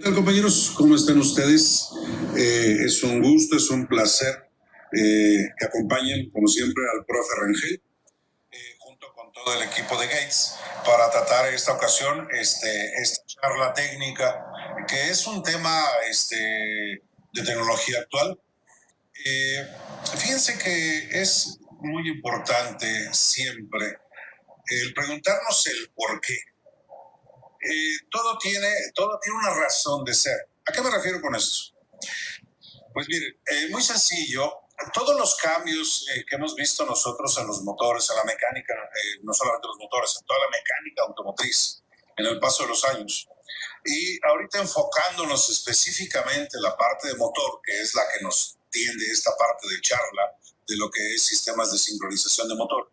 tal, compañeros? ¿Cómo están ustedes? Es un gusto, es un placer que acompañen, como siempre, al profe Rangel, junto con todo el equipo de Gates, para tratar esta ocasión esta charla técnica, que es un tema de tecnología actual. Fíjense que es muy importante siempre el preguntarnos el por qué. Todo tiene una razón de ser. ¿A qué me refiero con esto? Pues miren, muy sencillo. Todos los cambios que hemos visto nosotros en los motores, en la mecánica, no solamente los motores, en toda la mecánica automotriz, en el paso de los años. Y ahorita enfocándonos específicamente en la parte de motor, que es la que nos tiende esta parte de charla, de lo que es sistemas de sincronización de motor.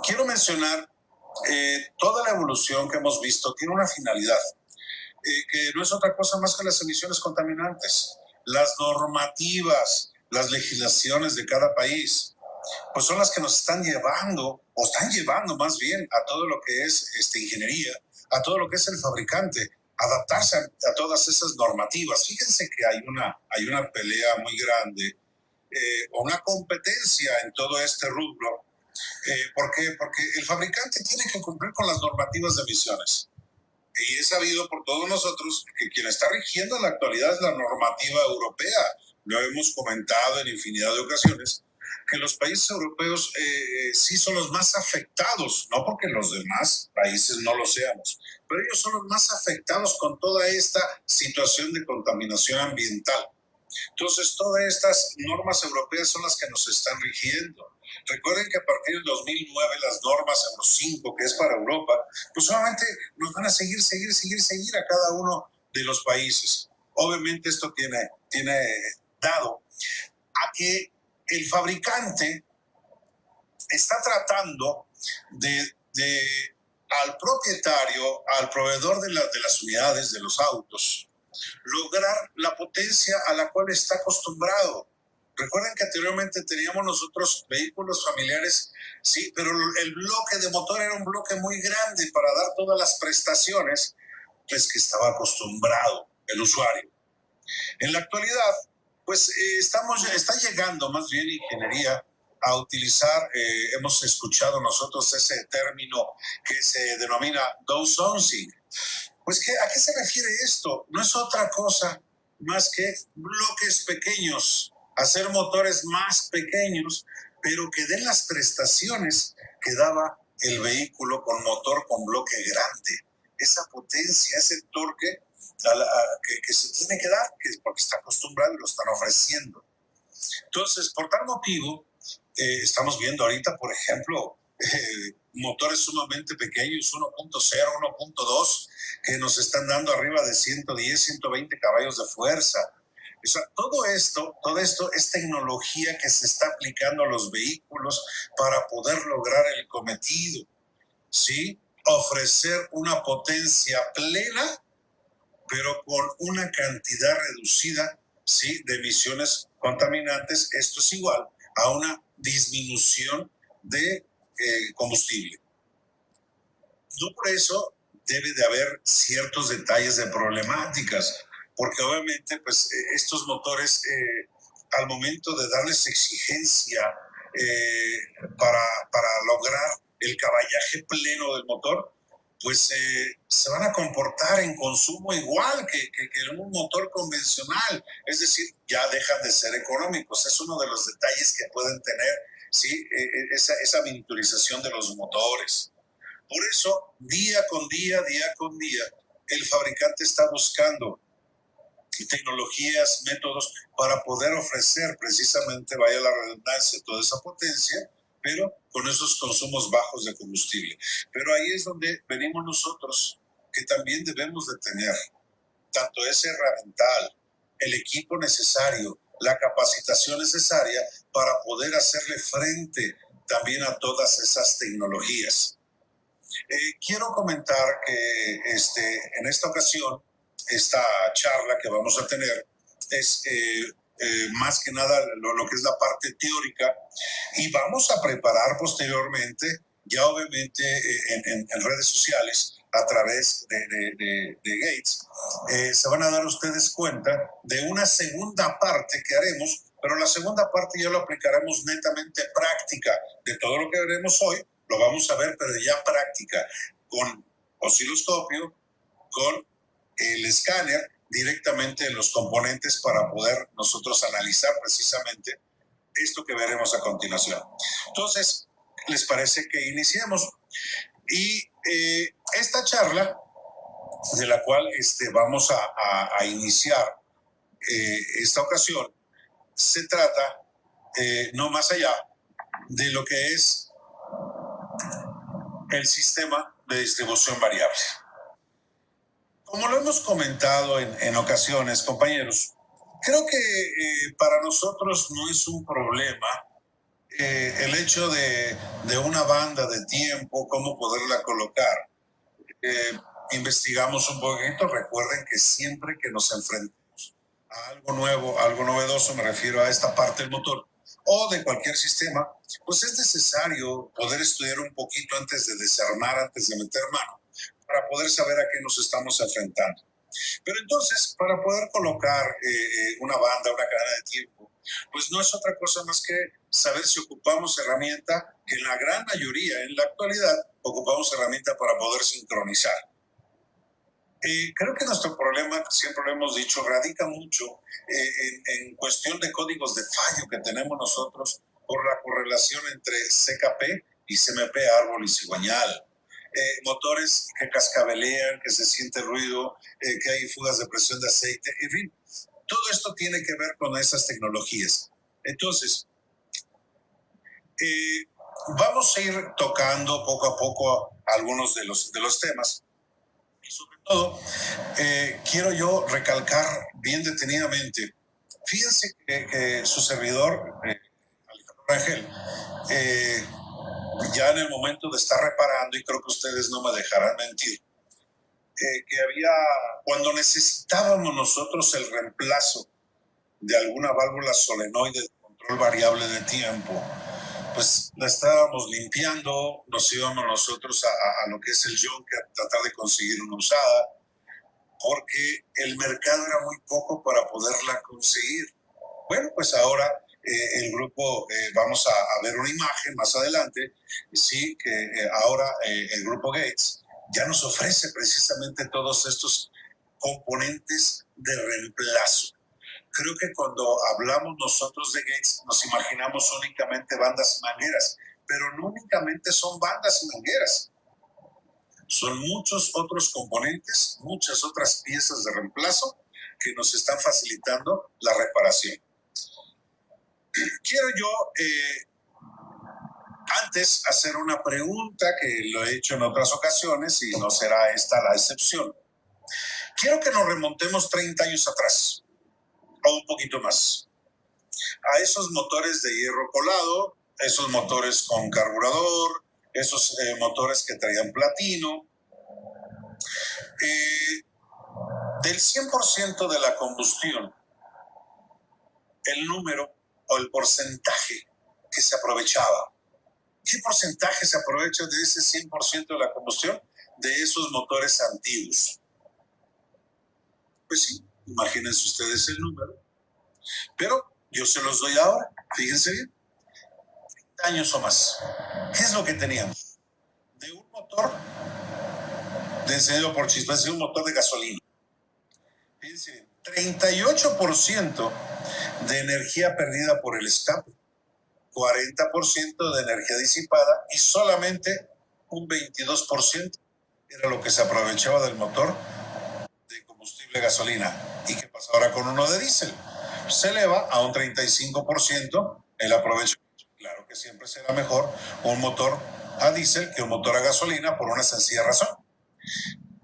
Quiero mencionar toda la evolución que hemos visto tiene una finalidad, que no es otra cosa más que las emisiones contaminantes. Las normativas, las legislaciones de cada país, pues son las que nos están llevando, o están llevando más bien, a todo lo que es ingeniería, a todo lo que es el fabricante, adaptarse a todas esas normativas. Fíjense que hay una pelea muy grande, una competencia en todo este rubro. ¿Por qué? Porque el fabricante tiene que cumplir con las normativas de emisiones. Y es sabido por todos nosotros que quien está rigiendo en la actualidad es la normativa europea. Lo hemos comentado en infinidad de ocasiones, que los países europeos sí son los más afectados, no porque los demás países no lo seamos, pero ellos son los más afectados con toda esta situación de contaminación ambiental. Entonces, todas estas normas europeas son las que nos están rigiendo. Recuerden que a partir del 2009 las normas Euro 5, que es para Europa, pues solamente nos van a seguir a cada uno de los países. Obviamente esto tiene dado a que el fabricante está tratando de al propietario, al proveedor de las unidades, de los autos, lograr la potencia a la cual está acostumbrado. Recuerden que anteriormente teníamos nosotros vehículos familiares, sí, pero el bloque de motor era un bloque muy grande para dar todas las prestaciones pues, que estaba acostumbrado el usuario. En la actualidad, pues está llegando más bien ingeniería a utilizar, hemos escuchado nosotros ese término que se denomina downsizing. Pues, ¿a qué se refiere esto? No es otra cosa más que bloques pequeños, hacer motores más pequeños, pero que den las prestaciones que daba el vehículo con motor con bloque grande. Esa potencia, ese torque que se tiene que dar, que es porque está acostumbrado y lo están ofreciendo. Entonces, por tal motivo, estamos viendo ahorita, por ejemplo, motores sumamente pequeños, 1.0, 1.2, que nos están dando arriba de 110, 120 caballos de fuerza. O sea, todo esto es tecnología que se está aplicando a los vehículos para poder lograr el cometido, ¿sí? Ofrecer una potencia plena, pero con una cantidad reducida, ¿sí?, de emisiones contaminantes. Esto es igual a una disminución de combustible. No por eso debe de haber ciertos detalles de problemáticas, porque obviamente pues, estos motores, al momento de darles exigencia para lograr el caballaje pleno del motor, pues se van a comportar en consumo igual que un motor convencional. Es decir, ya dejan de ser económicos. Es uno de los detalles que pueden tener, ¿sí?, esa miniaturización de los motores. Por eso, día con día, el fabricante está buscando tecnologías, métodos para poder ofrecer precisamente, vaya la redundancia, toda esa potencia, pero con esos consumos bajos de combustible. Pero ahí es donde venimos nosotros, que también debemos de tener tanto ese herramental, el equipo necesario, la capacitación necesaria para poder hacerle frente también a todas esas tecnologías. Quiero comentar que en esta ocasión, esta charla que vamos a tener es más que nada lo que es la parte teórica, y vamos a preparar posteriormente, ya obviamente en redes sociales, a través de Gates, se van a dar ustedes cuenta de una segunda parte que haremos, pero la segunda parte ya lo aplicaremos netamente práctica. De todo lo que veremos hoy, lo vamos a ver, pero ya práctica, con osciloscopio, con el escáner directamente en los componentes para poder nosotros analizar precisamente esto que veremos a continuación. Entonces, ¿les parece que iniciemos? Y esta charla, de la cual vamos a iniciar esta ocasión, se trata no más allá de lo que es el sistema de distribución variable. Como lo hemos comentado en ocasiones, compañeros, creo que para nosotros no es un problema el hecho de una banda de tiempo, cómo poderla colocar. Investigamos un poquito, recuerden que siempre que nos enfrentamos a algo nuevo, algo novedoso, me refiero a esta parte del motor o de cualquier sistema, pues es necesario poder estudiar un poquito antes de desarmar, antes de meter mano, para poder saber a qué nos estamos enfrentando. Pero entonces, para poder colocar una banda, una cadena de tiempo, pues no es otra cosa más que saber si ocupamos herramienta, que en la gran mayoría, en la actualidad, ocupamos herramienta para poder sincronizar. Creo que nuestro problema, siempre lo hemos dicho, radica mucho en cuestión de códigos de fallo que tenemos nosotros por la correlación entre CKP y CMP, árbol y cigüeñal. Motores que cascabelean, que se siente ruido, que hay fugas de presión de aceite, en fin, todo esto tiene que ver con esas tecnologías. Entonces, vamos a ir tocando poco a poco algunos de los temas. Y sobre todo, quiero yo recalcar bien detenidamente, fíjense que su servidor, Alejandro Rangel, ya en el momento de estar reparando, y creo que ustedes no me dejarán mentir, que había, cuando necesitábamos nosotros el reemplazo de alguna válvula solenoide de control variable de tiempo, pues la estábamos limpiando, nos íbamos nosotros a lo que es el yunque a tratar de conseguir una usada, porque el mercado era muy poco para poderla conseguir. Bueno, pues ahora el grupo, vamos a ver una imagen más adelante, sí, que ahora el grupo Gates ya nos ofrece precisamente todos estos componentes de reemplazo. Creo que cuando hablamos nosotros de Gates nos imaginamos únicamente bandas y mangueras, pero no únicamente son bandas y mangueras. Son muchos otros componentes, muchas otras piezas de reemplazo que nos están facilitando la reparación. Quiero yo antes hacer una pregunta que lo he hecho en otras ocasiones y no será esta la excepción. Quiero que nos remontemos 30 años atrás, o un poquito más, a esos motores de hierro colado, esos motores con carburador, esos motores que traían platino. Del 100% de la combustión, el número o el porcentaje que se aprovechaba. ¿Qué porcentaje se aprovecha de ese 100% de la combustión de esos motores antiguos? Pues sí, imagínense ustedes el número. Pero yo se los doy ahora, fíjense bien, 30 años o más. ¿Qué es lo que teníamos? De un motor de encendido por chispas, es un motor de gasolina. Fíjense bien, 38% de energía perdida por el escape, 40% de energía disipada y solamente un 22% era lo que se aprovechaba del motor de combustible gasolina. ¿Y qué pasa ahora con uno de diésel? Se eleva a un 35% el aprovechamiento. Claro que siempre será mejor un motor a diésel que un motor a gasolina por una sencilla razón.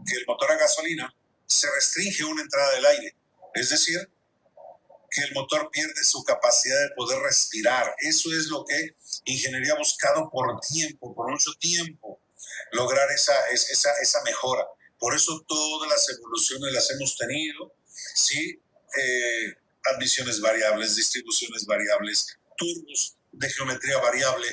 Que el motor a gasolina se restringe una entrada del aire. Es decir, que el motor pierde su capacidad de poder respirar. Eso es lo que ingeniería ha buscado por tiempo, por mucho tiempo, lograr esa mejora. Por eso todas las evoluciones las hemos tenido, ¿sí? Admisiones variables, distribuciones variables, turbos de geometría variable,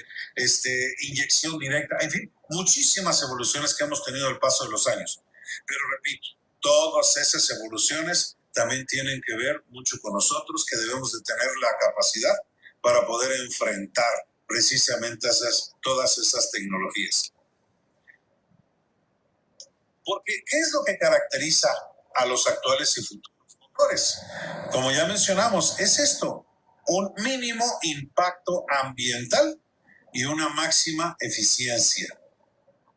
inyección directa, en fin, muchísimas evoluciones que hemos tenido al paso de los años. Pero repito, todas esas evoluciones también tienen que ver mucho con nosotros, que debemos de tener la capacidad para poder enfrentar precisamente todas esas tecnologías. Porque, ¿qué es lo que caracteriza a los actuales y futuros motores? Como ya mencionamos, es esto: un mínimo impacto ambiental y una máxima eficiencia.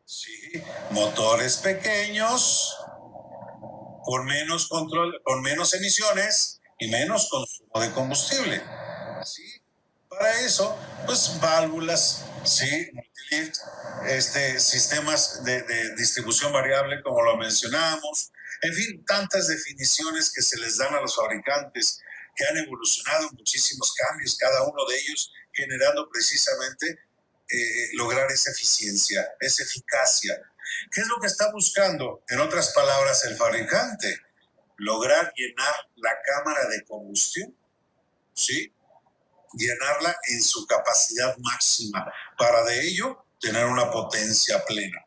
Sí, motores pequeños, con menos control, con menos emisiones y menos consumo de combustible. ¿Sí? Para eso, pues válvulas, sí, multilift, sistemas de distribución variable, como lo mencionamos, en fin, tantas definiciones que se les dan a los fabricantes, que han evolucionado muchísimos cambios, cada uno de ellos generando precisamente lograr esa eficiencia, esa eficacia. ¿Qué es lo que está buscando, en otras palabras, el fabricante? Lograr llenar la cámara de combustión, ¿sí? Llenarla en su capacidad máxima, para de ello tener una potencia plena.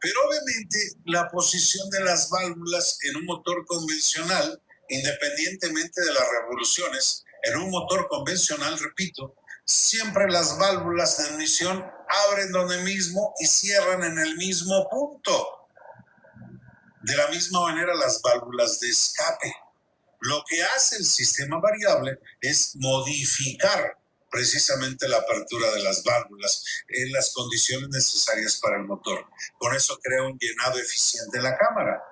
Pero obviamente la posición de las válvulas en un motor convencional, independientemente de las revoluciones, en un motor convencional, repito, siempre las válvulas de ignición abren donde mismo y cierran en el mismo punto. De la misma manera las válvulas de escape. Lo que hace el sistema variable es modificar precisamente la apertura de las válvulas en las condiciones necesarias para el motor. Con eso crea un llenado eficiente de la cámara.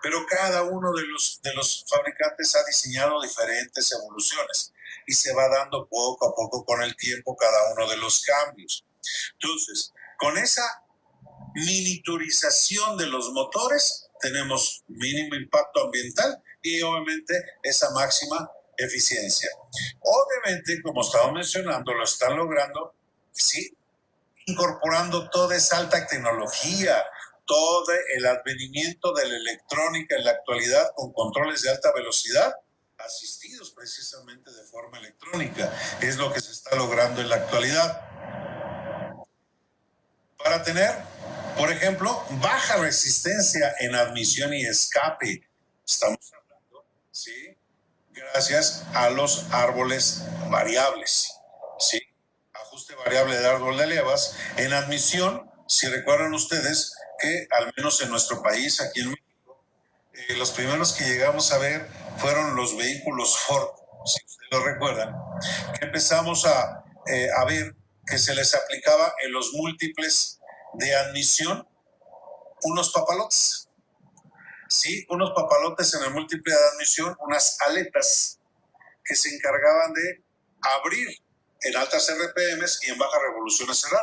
Pero cada uno de los fabricantes ha diseñado diferentes evoluciones y se va dando poco a poco con el tiempo cada uno de los cambios. Entonces, con esa miniaturización de los motores, tenemos mínimo impacto ambiental y obviamente esa máxima eficiencia. Obviamente, como estaba mencionando, lo están logrando, sí, incorporando toda esa alta tecnología, todo el advenimiento de la electrónica en la actualidad con controles de alta velocidad, asistidos precisamente de forma electrónica. Es lo que se está logrando en la actualidad. Para tener, por ejemplo, baja resistencia en admisión y escape. Estamos hablando, ¿sí? Gracias a los árboles variables, ¿sí? Ajuste variable de árbol de levas. En admisión, si recuerdan ustedes que al menos en nuestro país, aquí en México, los primeros que llegamos a ver fueron los vehículos Ford, si ustedes lo recuerdan, que empezamos a ver que se les aplicaba en los múltiples de admisión unos papalotes. Sí, unos papalotes en el múltiple de admisión, unas aletas que se encargaban de abrir en altas RPMs y en bajas revoluciones cerrar.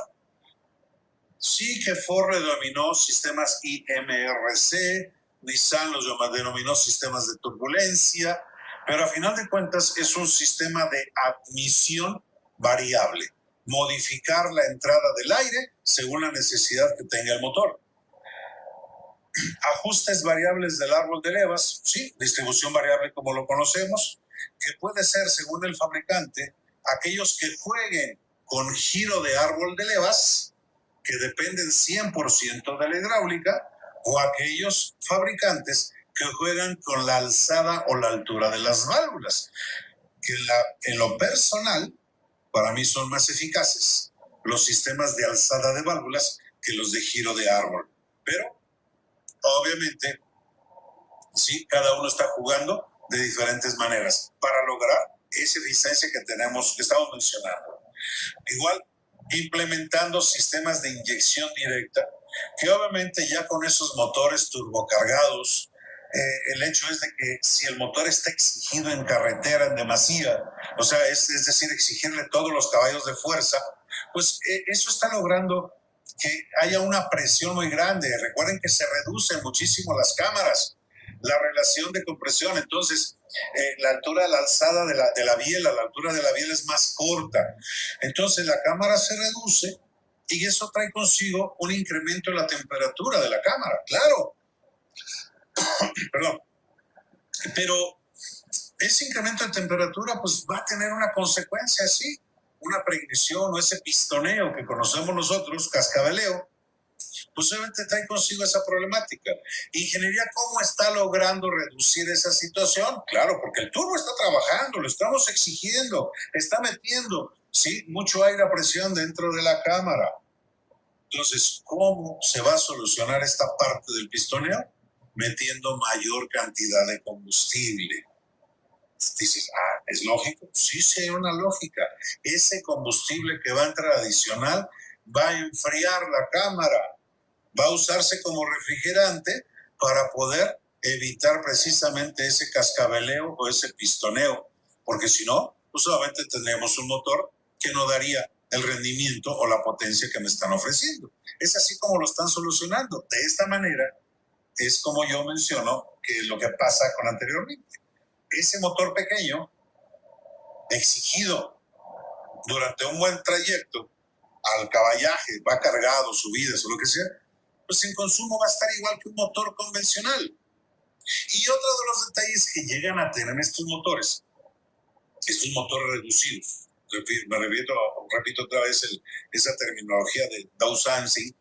Sí que Ford le denominó sistemas IMRC, Nissan los denominó sistemas de turbulencia, pero a final de cuentas es un sistema de admisión variable, modificar la entrada del aire según la necesidad que tenga el motor. Ajustes variables del árbol de levas, sí, distribución variable como lo conocemos, que puede ser, según el fabricante, aquellos que jueguen con giro de árbol de levas, que dependen 100% de la hidráulica, o aquellos fabricantes que juegan con la alzada o la altura de las válvulas, que en lo personal, para mí son más eficaces los sistemas de alzada de válvulas que los de giro de árbol. Pero obviamente, sí, cada uno está jugando de diferentes maneras para lograr esa eficiencia que tenemos, que estamos mencionando. Igual, implementando sistemas de inyección directa, que obviamente ya con esos motores turbocargados, el hecho es de que si el motor está exigido en carretera en demasía, o sea, es decir, exigirle todos los caballos de fuerza, pues eso está logrando que haya una presión muy grande. Recuerden que se reducen muchísimo las cámaras, la relación de compresión, entonces la altura de la alzada de la biela, la altura de la biela es más corta, entonces la cámara se reduce y eso trae consigo un incremento en la temperatura de la cámara, claro. Perdón. Pero ese incremento de temperatura pues va a tener una consecuencia, sí. una preignición o ese pistoneo que conocemos nosotros, cascabeleo, pues obviamente trae consigo esa problemática. Ingeniería, ¿cómo está logrando reducir esa situación? Claro, porque el turbo está trabajando, lo estamos exigiendo, está metiendo, sí, mucho aire a presión dentro de la cámara. Entonces, ¿cómo se va a solucionar esta parte del pistoneo? Metiendo mayor cantidad de combustible. Dices, ¿es lógico? Sí, sí, hay una lógica. Ese combustible que va a entrar adicional va a enfriar la cámara, va a usarse como refrigerante para poder evitar precisamente ese cascabeleo o ese pistoneo, porque si no, pues solamente tendríamos un motor que no daría el rendimiento o la potencia que me están ofreciendo. Es así como lo están solucionando. De esta manera es como yo menciono que lo que pasa con anteriormente. Ese motor pequeño, exigido durante un buen trayecto, al caballaje, va cargado, subidas o lo que sea, pues en consumo va a estar igual que un motor convencional. Y otro de los detalles que llegan a tener estos motores reducidos, repito otra vez esa terminología de Dawsonzi,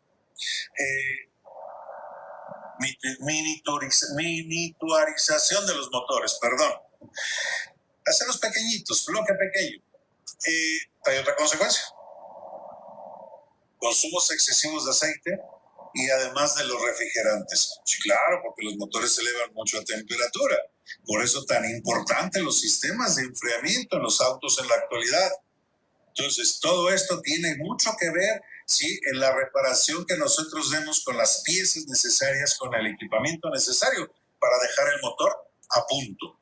miniaturización de los motores, perdón. Hacerlos pequeñitos, bloque pequeño. Hay otra consecuencia. Consumos excesivos de aceite y además de los refrigerantes. Sí, claro, porque los motores se elevan mucho a temperatura. Por eso tan importante los sistemas de enfriamiento en los autos en la actualidad. Entonces, todo esto tiene mucho que ver, ¿sí?, en la reparación que nosotros demos con las piezas necesarias, con el equipamiento necesario para dejar el motor a punto.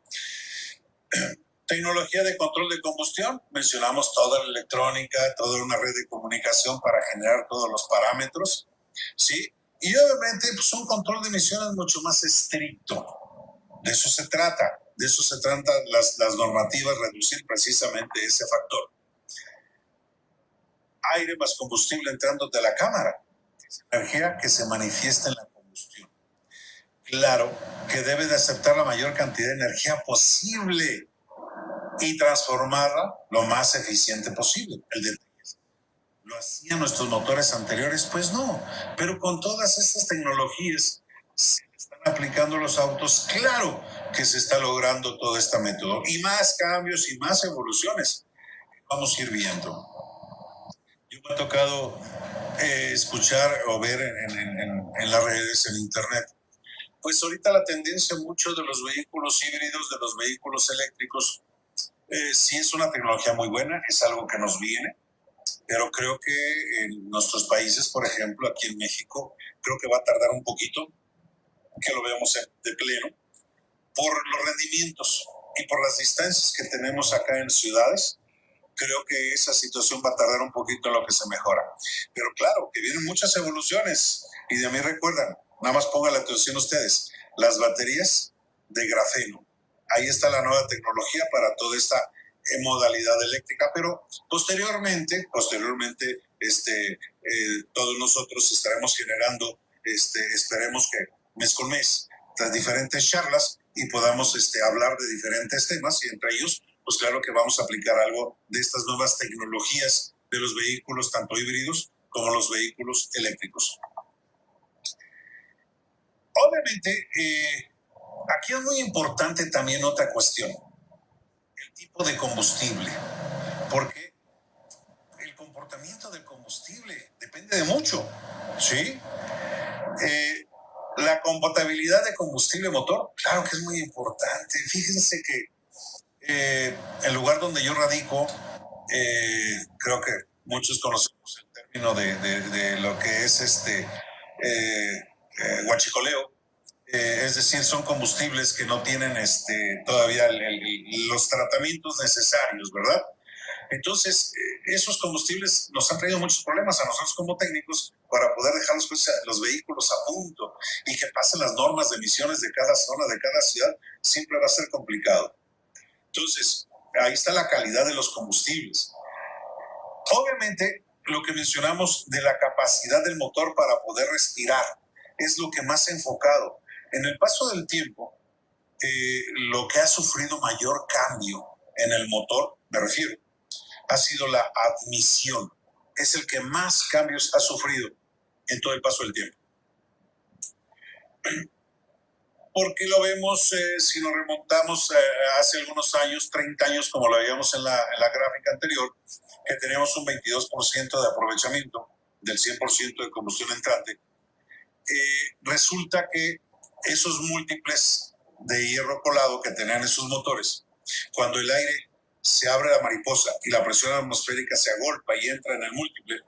Tecnología de control de combustión, mencionamos toda la electrónica, toda una red de comunicación para generar todos los parámetros, ¿sí? Y obviamente pues un control de emisiones mucho más estricto. De eso se trata las normativas, reducir precisamente ese factor. Aire más combustible entrando de la cámara, energía que se manifiesta en la combustión. Claro que debe de aceptar la mayor cantidad de energía posible y transformarla lo más eficiente posible. El detalle es, ¿lo hacían nuestros motores anteriores? Pues no, pero con todas estas tecnologías se están aplicando los autos, claro que se está logrando todo este método y más cambios y más evoluciones vamos a ir viendo. Yo me ha tocado escuchar o ver en las redes, en internet, pues ahorita la tendencia mucho de los vehículos híbridos, de los vehículos eléctricos, sí es una tecnología muy buena, es algo que nos viene, pero creo que en nuestros países, por ejemplo, aquí en México, creo que va a tardar un poquito que lo veamos de pleno, por los rendimientos y por las distancias que tenemos acá en ciudades. Creo que esa situación va a tardar un poquito en lo que se mejora. Pero claro, que vienen muchas evoluciones y de mí recuerdan, nada más pongan la atención ustedes, las baterías de grafeno. Ahí está la nueva tecnología para toda esta modalidad eléctrica, pero posteriormente todos nosotros estaremos generando, esperemos que mes con mes, las diferentes charlas y podamos hablar de diferentes temas y entre ellos pues claro que vamos a aplicar algo de estas nuevas tecnologías de los vehículos, tanto híbridos como los vehículos eléctricos. Obviamente, aquí es muy importante también otra cuestión, el tipo de combustible, porque el comportamiento del combustible depende de mucho, ¿sí? La compatibilidad de combustible motor, claro que es muy importante. Fíjense que el lugar donde yo radico, creo que muchos conocemos el término de lo que es huachicoleo, es decir, son combustibles que no tienen todavía los tratamientos necesarios, ¿verdad? Entonces, esos combustibles nos han traído muchos problemas a nosotros como técnicos para poder dejar los vehículos a punto y que pasen las normas de emisiones de cada zona, de cada ciudad, siempre va a ser complicado. Entonces, ahí está la calidad de los combustibles. Obviamente, lo que mencionamos de la capacidad del motor para poder respirar es lo que más ha enfocado. En el paso del tiempo, lo que ha sufrido mayor cambio en el motor, me refiero, ha sido la admisión. Es el que más cambios ha sufrido en todo el paso del tiempo. Porque lo vemos, si nos remontamos hace algunos años, 30 años, como lo veíamos en la gráfica anterior, que tenemos un 22% de aprovechamiento del 100% de combustión entrante. Resulta que esos múltiples de hierro colado que tenían esos motores, cuando el aire se abre la mariposa y la presión atmosférica se agolpa y entra en el múltiple,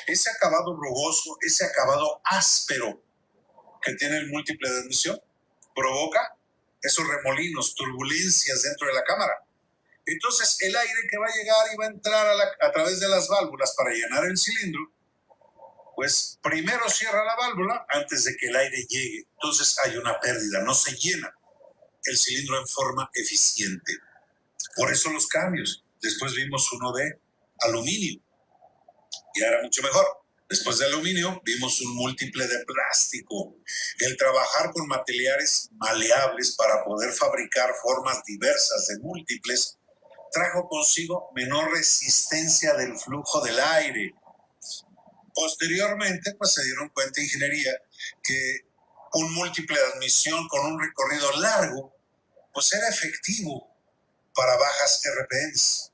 ese acabado rugoso, ese acabado áspero que tiene el múltiple de admisión, provoca esos remolinos, turbulencias dentro de la cámara. Entonces el aire que va a llegar y va a entrar a través de las válvulas para llenar el cilindro, pues primero cierra la válvula antes de que el aire llegue. Entonces hay una pérdida, no se llena el cilindro en forma eficiente. Por eso los cambios. Después vimos uno de aluminio y era mucho mejor. Después de aluminio vimos un múltiple de plástico. El trabajar con materiales maleables para poder fabricar formas diversas de múltiples trajo consigo menor resistencia del flujo del aire. Posteriormente, pues se dieron cuenta ingeniería que un múltiple de admisión con un recorrido largo, pues era efectivo para bajas RPMs.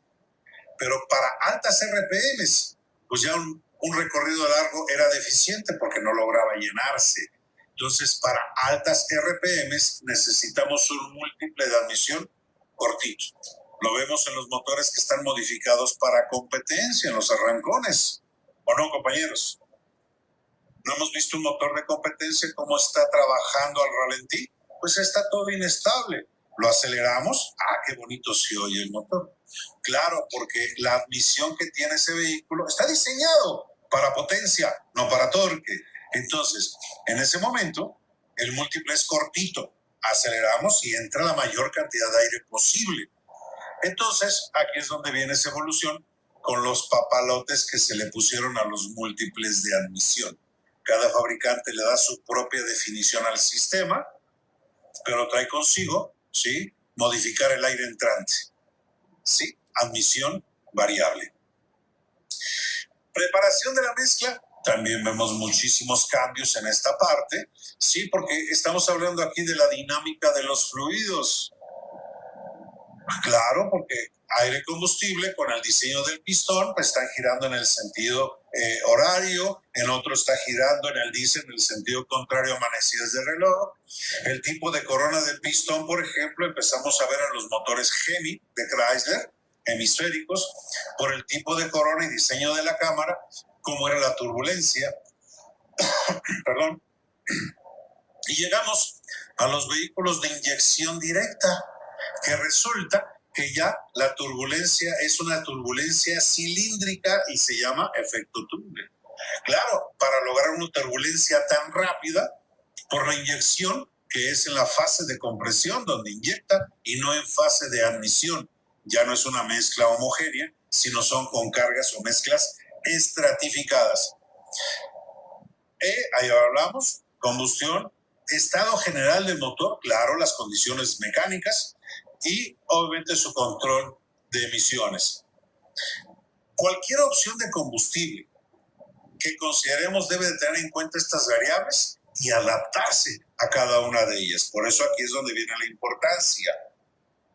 Pero para altas RPMs, pues ya un recorrido largo era deficiente porque no lograba llenarse. Entonces, para altas RPMs necesitamos un múltiple de admisión cortito. Lo vemos en los motores que están modificados para competencia, en los arrancones. ¿O no, compañeros? ¿No hemos visto un motor de competencia cómo está trabajando al ralentí? Pues está todo inestable. ¿Lo aceleramos? ¡Ah, qué bonito se oye el motor! Claro, porque la admisión que tiene ese vehículo está diseñado para potencia, no para torque. Entonces, en ese momento, el múltiple es cortito. Aceleramos y entra la mayor cantidad de aire posible. Entonces, aquí es donde viene esa evolución con los papalotes que se le pusieron a los múltiples de admisión. Cada fabricante le da su propia definición al sistema, pero trae consigo, ¿sí?, modificar el aire entrante. ¿Sí? Admisión variable. Preparación de la mezcla. También vemos muchísimos cambios en esta parte, ¿sí? Porque estamos hablando aquí de la dinámica de los fluidos. Claro, porque aire combustible con el diseño del pistón pues están girando en el sentido horario, en otro está girando en el diésel en el sentido contrario a manecidas de reloj. El tipo de corona del pistón, por ejemplo, empezamos a ver en los motores Hemi de Chrysler, hemisféricos, por el tipo de corona y diseño de la cámara, cómo era la turbulencia. Perdón. Y llegamos a los vehículos de inyección directa, que resulta que ya la turbulencia es una turbulencia cilíndrica y se llama efecto túnel. Claro, para lograr una turbulencia tan rápida, por la inyección, que es en la fase de compresión donde inyecta y no en fase de admisión. Ya no es una mezcla homogénea, sino son con cargas o mezclas estratificadas. Ahí hablamos, combustión, estado general del motor, claro, las condiciones mecánicas y obviamente su control de emisiones. Cualquier opción de combustible que consideremos debe de tener en cuenta estas variables y adaptarse a cada una de ellas. Por eso aquí es donde viene la importancia.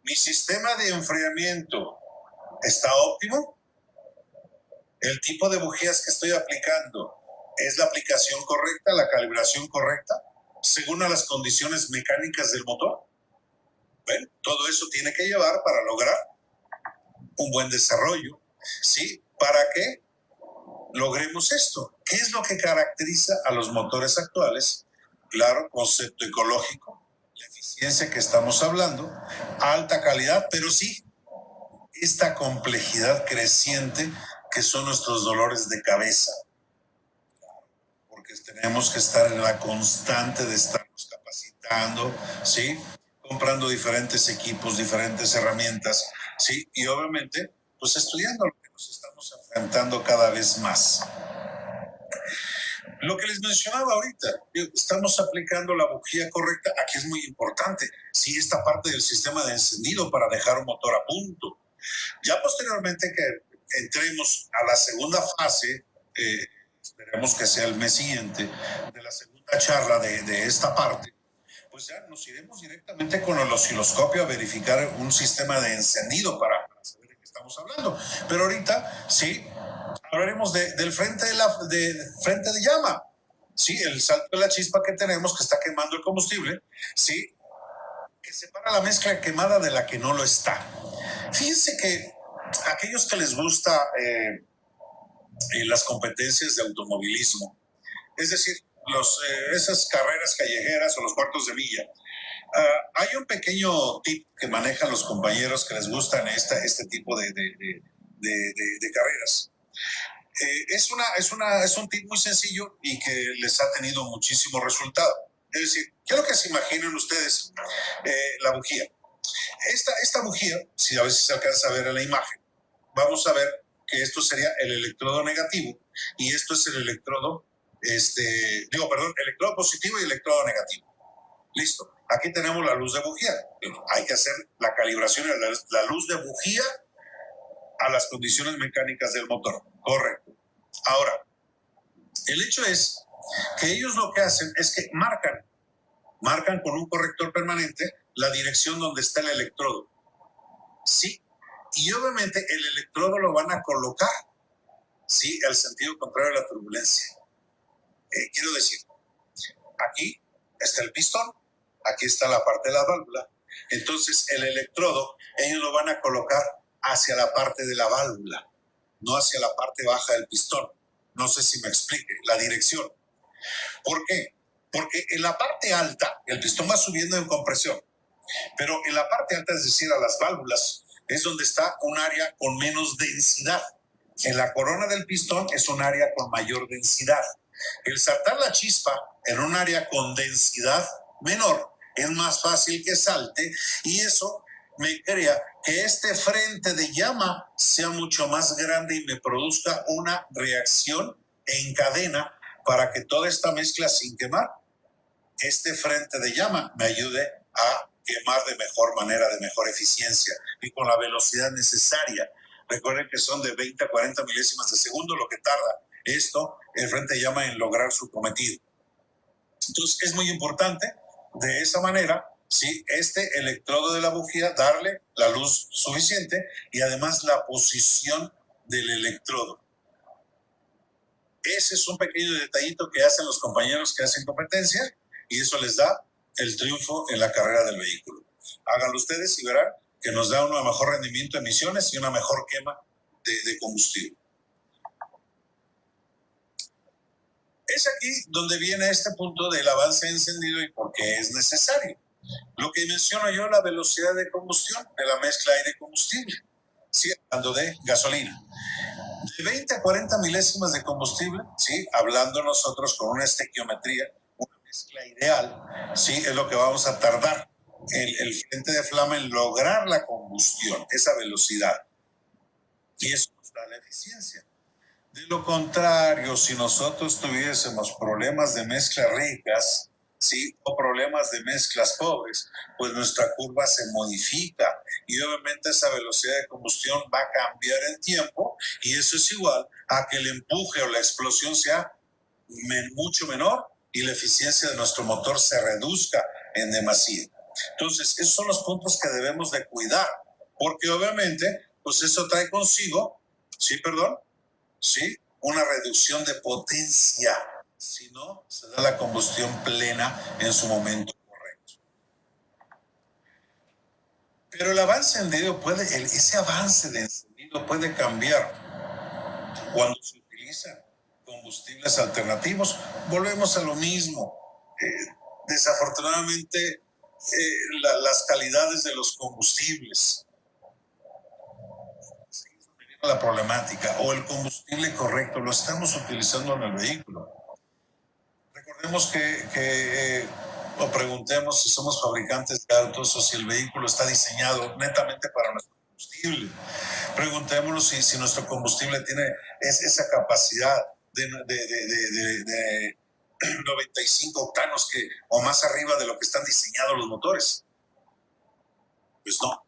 ¿Mi sistema de enfriamiento está óptimo? ¿El tipo de bujías que estoy aplicando es la aplicación correcta, la calibración correcta, según a las condiciones mecánicas del motor? Bueno, todo eso tiene que llevar para lograr un buen desarrollo, ¿sí? ¿Para qué logremos esto? ¿Qué es lo que caracteriza a los motores actuales? Claro, concepto ecológico, la eficiencia que estamos hablando, alta calidad, pero sí, esta complejidad creciente que son nuestros dolores de cabeza. Porque tenemos que estar en la constante de estarnos capacitando, ¿sí? Comprando diferentes equipos, diferentes herramientas, ¿sí? Y obviamente, pues estudiando lo que nos estamos enfrentando cada vez más. Lo que les mencionaba ahorita, estamos aplicando la bujía correcta. Aquí es muy importante, sí, esta parte del sistema de encendido para dejar un motor a punto. Ya posteriormente que entremos a la segunda fase, esperemos que sea el mes siguiente, de la segunda charla de esta parte, pues ya nos iremos directamente con el osciloscopio a verificar un sistema de encendido para saber de qué estamos hablando. Pero ahorita sí hablaremos del frente frente de llama. Sí, el salto de la chispa que tenemos que está quemando el combustible, sí, que separa la mezcla quemada de la que no lo está. Fíjense que aquellos que les gusta las competencias de automovilismo, es decir, esas carreras callejeras o los cuartos de milla, hay un pequeño tip que manejan los compañeros que les gustan este tipo de carreras. Es un tip muy sencillo y que les ha tenido muchísimo resultado. Es decir, quiero que se imaginen ustedes la bujía. Esta bujía, si a veces se alcanza a ver en la imagen, vamos a ver que esto sería el electrodo negativo y esto es el electrodo, electrodo positivo y electrodo negativo. Listo. Aquí tenemos la luz de bujía. Hay que hacer la calibración de la luz de bujía a las condiciones mecánicas del motor. Correcto. Ahora, el hecho es que ellos lo que hacen es que marcan con un corrector permanente la dirección donde está el electrodo. Sí. Y obviamente el electrodo lo van a colocar, sí, al sentido contrario a la turbulencia. Quiero decir, aquí está el pistón, aquí está la parte de la válvula. Entonces el electrodo, ellos lo van a colocar hacia la parte de la válvula, no hacia la parte baja del pistón. No sé si me explique la dirección. ¿Por qué? Porque en la parte alta, el pistón va subiendo en compresión, pero en la parte alta, es decir, a las válvulas, es donde está un área con menos densidad. En la corona del pistón es un área con mayor densidad. El saltar la chispa en un área con densidad menor es más fácil que salte y eso me crea que este frente de llama sea mucho más grande y me produzca una reacción en cadena para que toda esta mezcla sin quemar, este frente de llama me ayude a quemar de mejor manera, de mejor eficiencia y con la velocidad necesaria. Recuerden que son de 20 a 40 milésimas de segundo lo que tarda el frente de llama en lograr su cometido. Entonces es muy importante de esa manera, ¿sí? Este electrodo de la bujía, darle la luz suficiente y además la posición del electrodo. Ese es un pequeño detallito que hacen los compañeros que hacen competencia y eso les da el triunfo en la carrera del vehículo. Háganlo ustedes y verán que nos da un mejor rendimiento de emisiones y una mejor quema de combustible. Es aquí donde viene este punto del avance de encendido y por qué es necesario. Lo que menciono yo, la velocidad de combustión de la mezcla aire-combustible, ¿sí? Hablando de gasolina. De 20 a 40 milésimas de combustible, ¿sí? Hablando nosotros con una estequiometría, una mezcla ideal, ¿sí? Es lo que vamos a tardar el frente de flama en lograr la combustión, esa velocidad. Y eso nos da la eficiencia. De lo contrario, si nosotros tuviésemos problemas de mezclas ricas, ¿sí? O problemas de mezclas pobres, pues nuestra curva se modifica y obviamente esa velocidad de combustión va a cambiar en tiempo y eso es igual a que el empuje o la explosión sea mucho menor y la eficiencia de nuestro motor se reduzca en demasía. Entonces, esos son los puntos que debemos de cuidar, porque obviamente, pues eso trae consigo, una reducción de potencia. Si no, se da la combustión plena en su momento correcto. Pero el avance encendido ese avance de encendido puede cambiar cuando se utilizan combustibles alternativos. Volvemos a lo mismo. Desafortunadamente, las calidades de los combustibles, la problemática o el combustible correcto lo estamos utilizando en el vehículo. Recordemos o preguntemos si somos fabricantes de autos o si el vehículo está diseñado netamente para nuestro combustible. Preguntémonos si nuestro combustible tiene esa capacidad de 95 octanos o más arriba de lo que están diseñados los motores. Pues no.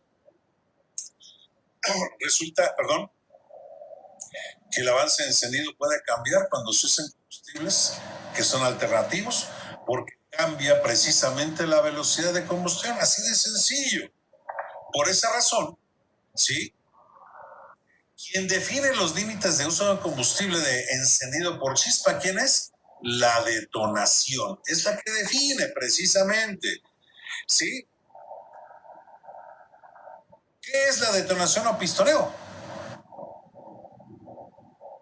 que el avance de encendido puede cambiar cuando se usan combustibles que son alternativos, porque cambia precisamente la velocidad de combustión, así de sencillo. Por esa razón, ¿sí? Quien define los límites de uso de combustible de encendido por chispa, ¿quién es? La detonación. Es la que define precisamente, ¿sí? ¿Qué es la detonación o pistoneo?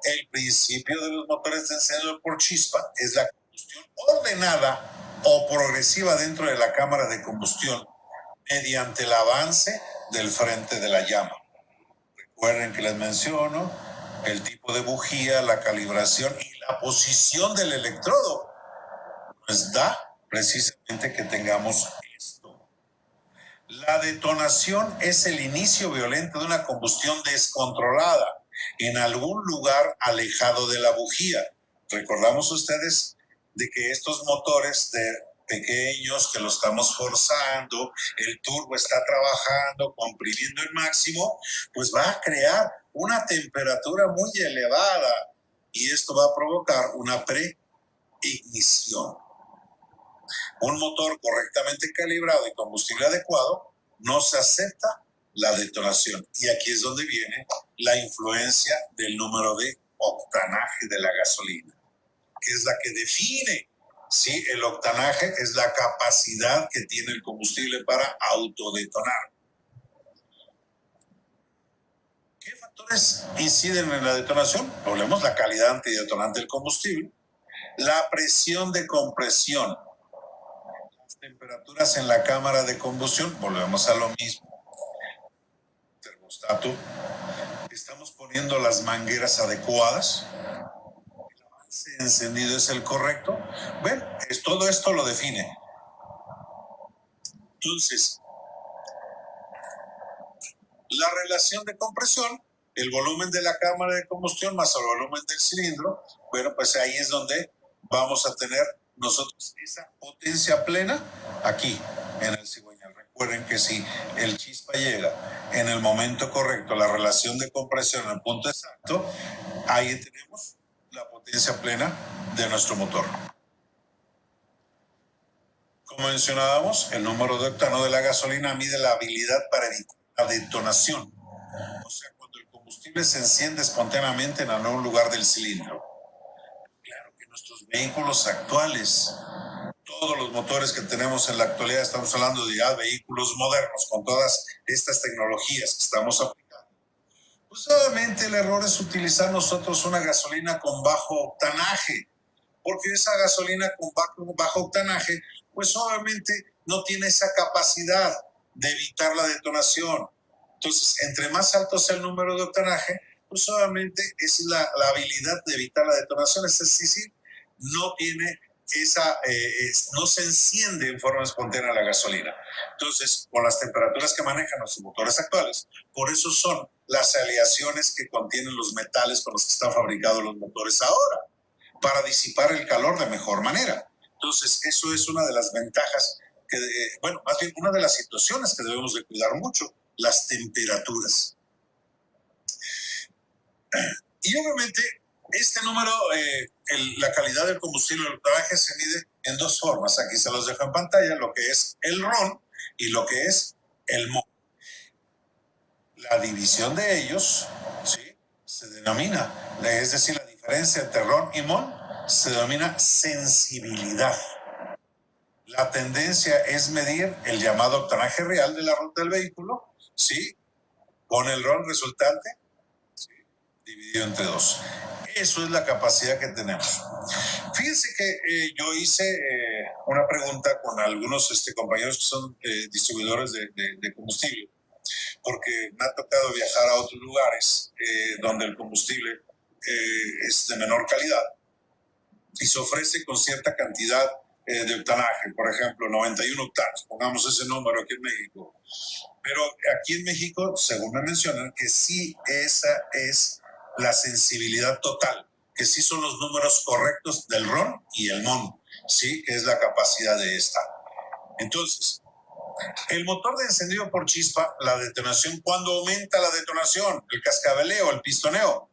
El principio de los motores de encendido por chispa es la combustión ordenada o progresiva dentro de la cámara de combustión mediante el avance del frente de la llama. Recuerden que les menciono el tipo de bujía, la calibración y la posición del electrodo. Pues da precisamente que tengamos esto. La detonación es el inicio violento de una combustión descontrolada en algún lugar alejado de la bujía. Recordamos ustedes de que estos motores pequeños que lo estamos forzando, el turbo está trabajando, comprimiendo el máximo, pues va a crear una temperatura muy elevada y esto va a provocar una preignición. Un motor correctamente calibrado y combustible adecuado no se acepta la detonación. Y aquí es donde viene la influencia del número de octanaje de la gasolina, que es la que define si el octanaje es la capacidad que tiene el combustible para autodetonar. ¿Qué factores inciden en la detonación? Hablemos la calidad antidetonante del combustible, la presión de compresión, las temperaturas en la cámara de combustión, volvemos a lo mismo. Termostato, estamos poniendo las mangueras adecuadas, el avance encendido es el correcto. Bueno, todo esto lo define. Entonces, la relación de compresión, el volumen de la cámara de combustión más el volumen del cilindro, bueno, pues ahí es donde vamos a tener nosotros esa potencia plena aquí en el cigüeñal. Recuerden que si el chispa llega en el momento correcto, la relación de compresión en el punto exacto, ahí tenemos la potencia plena de nuestro motor. Como mencionábamos, el número de octano de la gasolina mide la habilidad para evitar la detonación. O sea, cuando el combustible se enciende espontáneamente en algún lugar del cilindro. Claro que nuestros vehículos actuales, todos los motores que tenemos en la actualidad, estamos hablando de ya vehículos modernos con todas estas tecnologías que estamos aplicando. Pues obviamente el error es utilizar nosotros una gasolina con bajo octanaje, porque esa gasolina con bajo octanaje, pues obviamente no tiene esa capacidad de evitar la detonación. Entonces, entre más alto sea el número de octanaje, pues obviamente es la habilidad de evitar la detonación, es decir, no tiene no se enciende en forma espontánea la gasolina. Entonces, con las temperaturas que manejan los motores actuales, por eso son las aleaciones que contienen los metales con los que están fabricados los motores ahora, para disipar el calor de mejor manera. Entonces, eso es una de las ventajas, bueno, más bien una de las situaciones que debemos de cuidar mucho, las temperaturas. Y obviamente, este número, la calidad del combustible del octanaje se mide en dos formas. Aquí se los dejo en pantalla, lo que es el RON y lo que es el mol. La división de ellos, ¿sí?, se denomina, es decir, la diferencia entre RON y mol se denomina sensibilidad. La tendencia es medir el llamado octanaje real de la ruta del vehículo, ¿sí?, con el RON resultante, ¿sí?, dividido entre 2. Eso es la capacidad que tenemos. Fíjense que yo hice una pregunta con algunos compañeros que son distribuidores de combustible, porque me ha tocado viajar a otros lugares donde el combustible es de menor calidad y se ofrece con cierta cantidad de octanaje, por ejemplo, 91 octanos, pongamos ese número aquí en México. Pero aquí en México, según me mencionan, que sí esa es la sensibilidad total, que sí son los números correctos del RON y el MON, sí, que es la capacidad de esta. Entonces, el motor de encendido por chispa, la detonación, ¿cuándo aumenta la detonación? El cascabeleo, el pistoneo.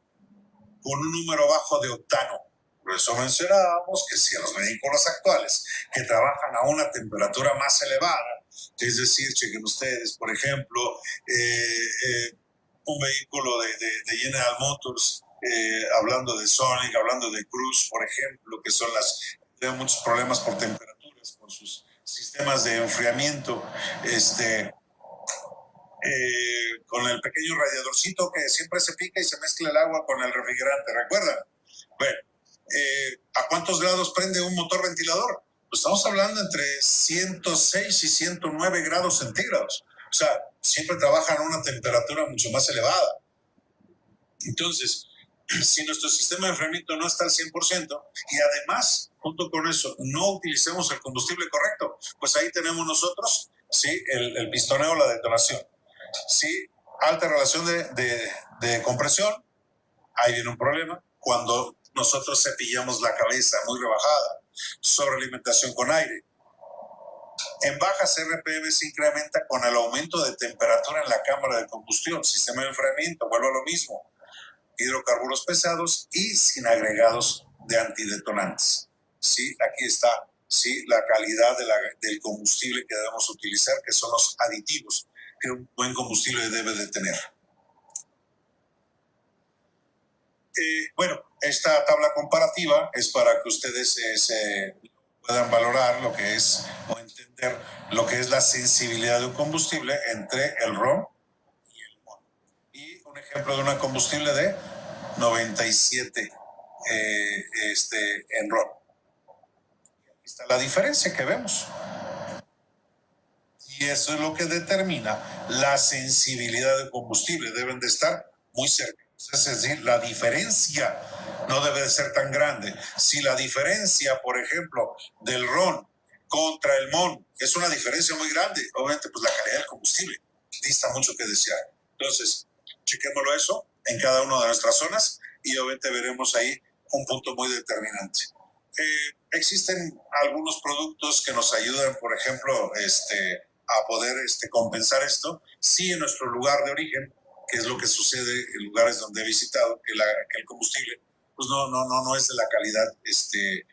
con un número bajo de octano. Por eso mencionábamos que si los vehículos actuales que trabajan a una temperatura más elevada, es decir, chequen ustedes, por ejemplo, un vehículo de General Motors, hablando de Sonic, hablando de Cruise, por ejemplo, que son tienen muchos problemas por temperaturas, por sus sistemas de enfriamiento, con el pequeño radiadorcito que siempre se pica y se mezcla el agua con el refrigerante, ¿recuerdan? Bueno, ¿a cuántos grados prende un motor ventilador? Pues estamos hablando entre 106 y 109 grados centígrados. O sea, siempre trabajan a una temperatura mucho más elevada. Entonces, si nuestro sistema de enfriamiento no está al 100% y además, junto con eso, no utilicemos el combustible correcto, pues ahí tenemos nosotros, ¿sí? El pistoneo, la detonación. Sí, alta relación de compresión, ahí viene un problema. Cuando nosotros cepillamos la cabeza muy rebajada, sobrealimentación con aire. En bajas RPM se incrementa con el aumento de temperatura en la cámara de combustión, sistema de enfriamiento, vuelvo a lo mismo. Hidrocarburos pesados y sin agregados de antidetonantes. ¿Sí? Aquí está, ¿sí? La calidad del combustible que debemos utilizar, que son los aditivos que un buen combustible debe de tener. Bueno, esta tabla comparativa es para que ustedes puedan valorar lo que es o entender lo que es la sensibilidad de un combustible entre el ROM y el MON. Y un ejemplo de un combustible de 97 en ROM. Aquí está la diferencia que vemos. Y eso es lo que determina la sensibilidad del combustible. Deben de estar muy cerca. Es decir, la diferencia no debe de ser tan grande. Si la diferencia, por ejemplo, del RON contra el MON es una diferencia muy grande, obviamente pues la calidad del combustible dista mucho que desear. Entonces, chequémoslo eso en cada una de nuestras zonas y obviamente veremos ahí un punto muy determinante. Existen algunos productos que nos ayudan, por ejemplo, a poder compensar esto. Sí, en nuestro lugar de origen, que es lo que sucede en lugares donde he visitado, que el combustible pues no es de la calidad que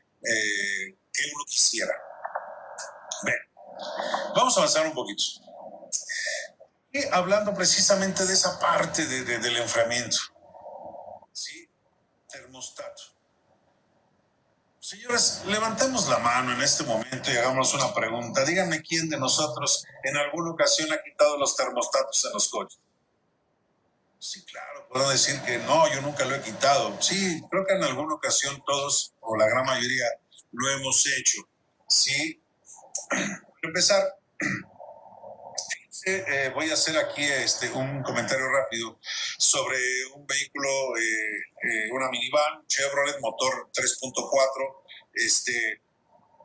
uno quisiera. Bien, vamos a avanzar un poquito. Y hablando precisamente de esa parte del enfriamiento. ¿Sí? Termostato. Señores, levantemos la mano en este momento y hagamos una pregunta. Díganme quién de nosotros en alguna ocasión ha quitado los termostatos en los coches. Sí, claro, puedo decir que no, yo nunca lo he quitado. Sí, creo que en alguna ocasión todos, o la gran mayoría, lo hemos hecho. Sí, para empezar, voy a hacer aquí un comentario rápido sobre un vehículo, una minivan, Chevrolet, motor 3.4,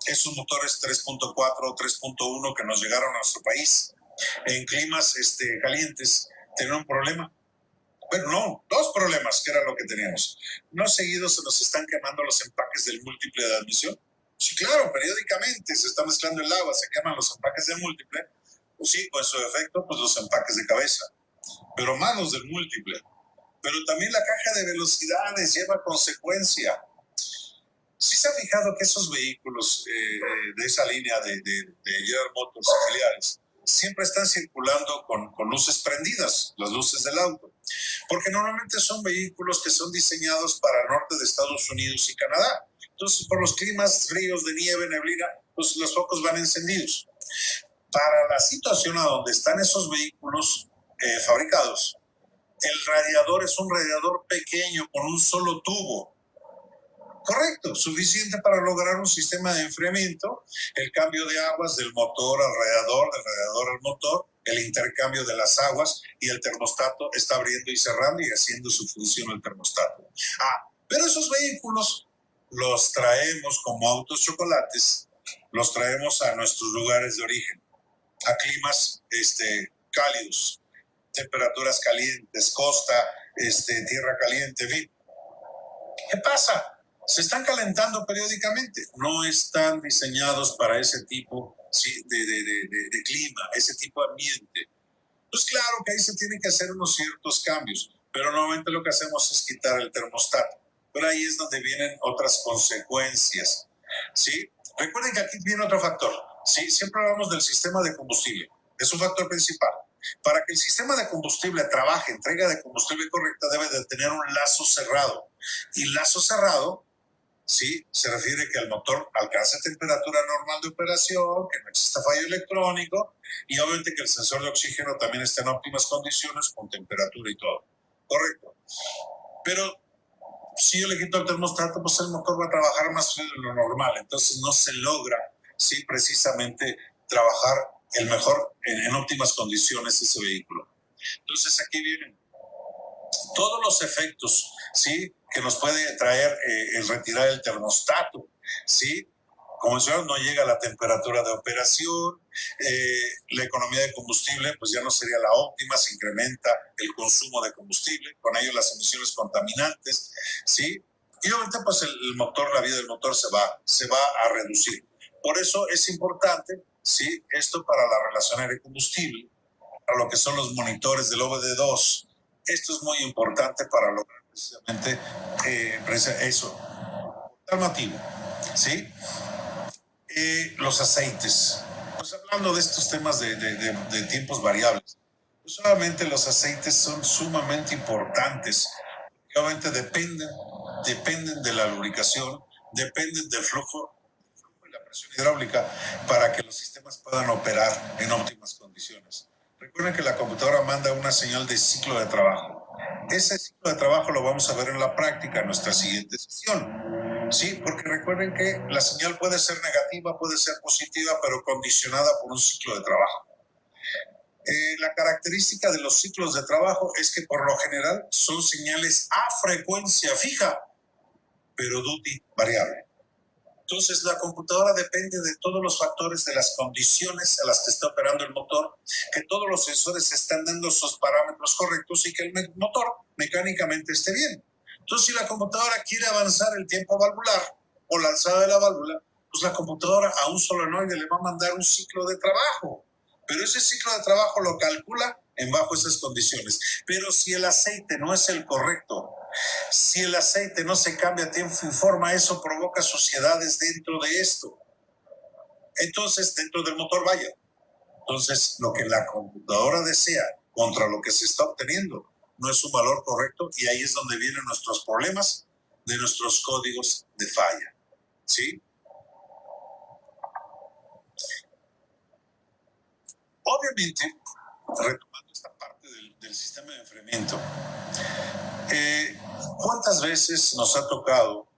esos motores 3.4, 3.1 que nos llegaron a nuestro país en climas calientes, tienen un problema. Bueno, no, dos problemas, que era lo que teníamos. No seguido se nos están quemando los empaques del múltiple de admisión. Sí, claro, periódicamente se está mezclando el agua, se queman los empaques del múltiple. Pues sí, con su efecto, pues los empaques de cabeza. Pero más los del múltiple. Pero también la caja de velocidades lleva consecuencia. ¿Sí se ha fijado que esos vehículos de esa línea de General Motors auxiliares siempre están circulando con luces prendidas, las luces del auto? Porque normalmente son vehículos que son diseñados para el norte de Estados Unidos y Canadá. Entonces, por los climas fríos de nieve, neblina, pues los focos van encendidos. Para la situación a donde están esos vehículos fabricados, el radiador es un radiador pequeño con un solo tubo. Correcto, suficiente para lograr un sistema de enfriamiento, el cambio de aguas del motor al radiador, del radiador al motor, el intercambio de las aguas y el termostato está abriendo y cerrando y haciendo su función el termostato. Pero esos vehículos los traemos como autos chocolates, los traemos a nuestros lugares de origen, a climas cálidos, temperaturas calientes, costa, tierra caliente, en fin. ¿Qué pasa? Se están calentando periódicamente. No están diseñados para ese tipo de clima, ese tipo de ambiente. Pues claro que ahí se tienen que hacer unos ciertos cambios. pero normalmente lo que hacemos es quitar el termostato. Pero ahí es donde vienen otras consecuencias, ¿sí? Recuerden que aquí viene otro factor, ¿sí? Siempre hablamos del sistema de combustible, es un factor principal. Para que el sistema de combustible trabaje, entrega de combustible correcta, debe de tener un lazo cerrado. Y lazo cerrado, ¿sí? Se refiere que el motor alcance temperatura normal de operación, que no exista fallo electrónico y obviamente que el sensor de oxígeno también esté en óptimas condiciones con temperatura y todo. Correcto. Pero si yo le quito el termostato, pues el motor va a trabajar más frío de lo normal. Entonces no se logra, sí, precisamente trabajar el mejor en óptimas condiciones ese vehículo. Entonces aquí vienen todos los efectos, ¿sí? Que nos puede traer el retirar el termostato, ¿sí? Como mencionaron, no llega a la temperatura de operación, la economía de combustible pues ya no sería la óptima, se incrementa el consumo de combustible, con ello las emisiones contaminantes, ¿sí? Y obviamente pues el motor, la vida del motor se va a reducir. Por eso es importante, ¿sí? Esto para la relación aire-combustible, para lo que son los monitores del OBD2. Esto es muy importante para lograr precisamente eso. Tal motivo, ¿sí? Los aceites. Pues hablando de estos temas de tiempos variables, pues solamente los aceites son sumamente importantes. Obviamente dependen de la lubricación, dependen del flujo y la presión hidráulica para que los sistemas puedan operar en óptimas condiciones. Recuerden que la computadora manda una señal de ciclo de trabajo. Ese ciclo de trabajo lo vamos a ver en la práctica en nuestra siguiente sesión. Sí, porque recuerden que la señal puede ser negativa, puede ser positiva, pero condicionada por un ciclo de trabajo. La característica de los ciclos de trabajo es que por lo general son señales a frecuencia fija, pero duty variable. Entonces la computadora depende de todos los factores, de las condiciones a las que está operando el motor, que todos los sensores están dando sus parámetros correctos y que el motor mecánicamente esté bien. Entonces si la computadora quiere avanzar el tiempo valvular o la alzada de la válvula, pues la computadora a un solenoide le va a mandar un ciclo de trabajo. Pero ese ciclo de trabajo lo calcula en bajo esas condiciones. Pero si el aceite no es el correcto, si el aceite no se cambia a tiempo y forma, eso provoca suciedades dentro de esto. Entonces, dentro del motor, vaya. Entonces, lo que la computadora desea contra lo que se está obteniendo no es un valor correcto y ahí es donde vienen nuestros problemas de nuestros códigos de falla. ¿Sí? Obviamente, retomando esta parte del sistema de enfriamiento, ¿cuántas veces nos ha tocado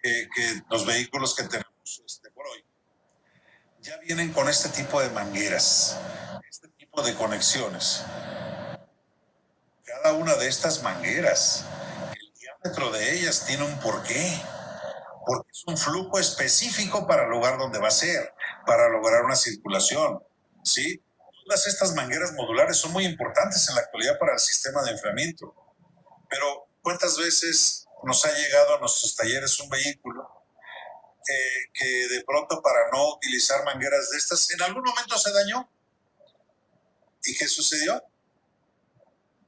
que los vehículos que tenemos por hoy ya vienen con este tipo de mangueras, este tipo de conexiones? Cada una de estas mangueras, el diámetro de ellas tiene un porqué, porque es un flujo específico para el lugar donde va a ser, para lograr una circulación, ¿sí? Todas estas mangueras modulares son muy importantes en la actualidad para el sistema de enfriamiento, pero ¿cuántas veces nos ha llegado a nuestros talleres un vehículo que de pronto para no utilizar mangueras de estas, en algún momento se dañó? ¿Y qué sucedió?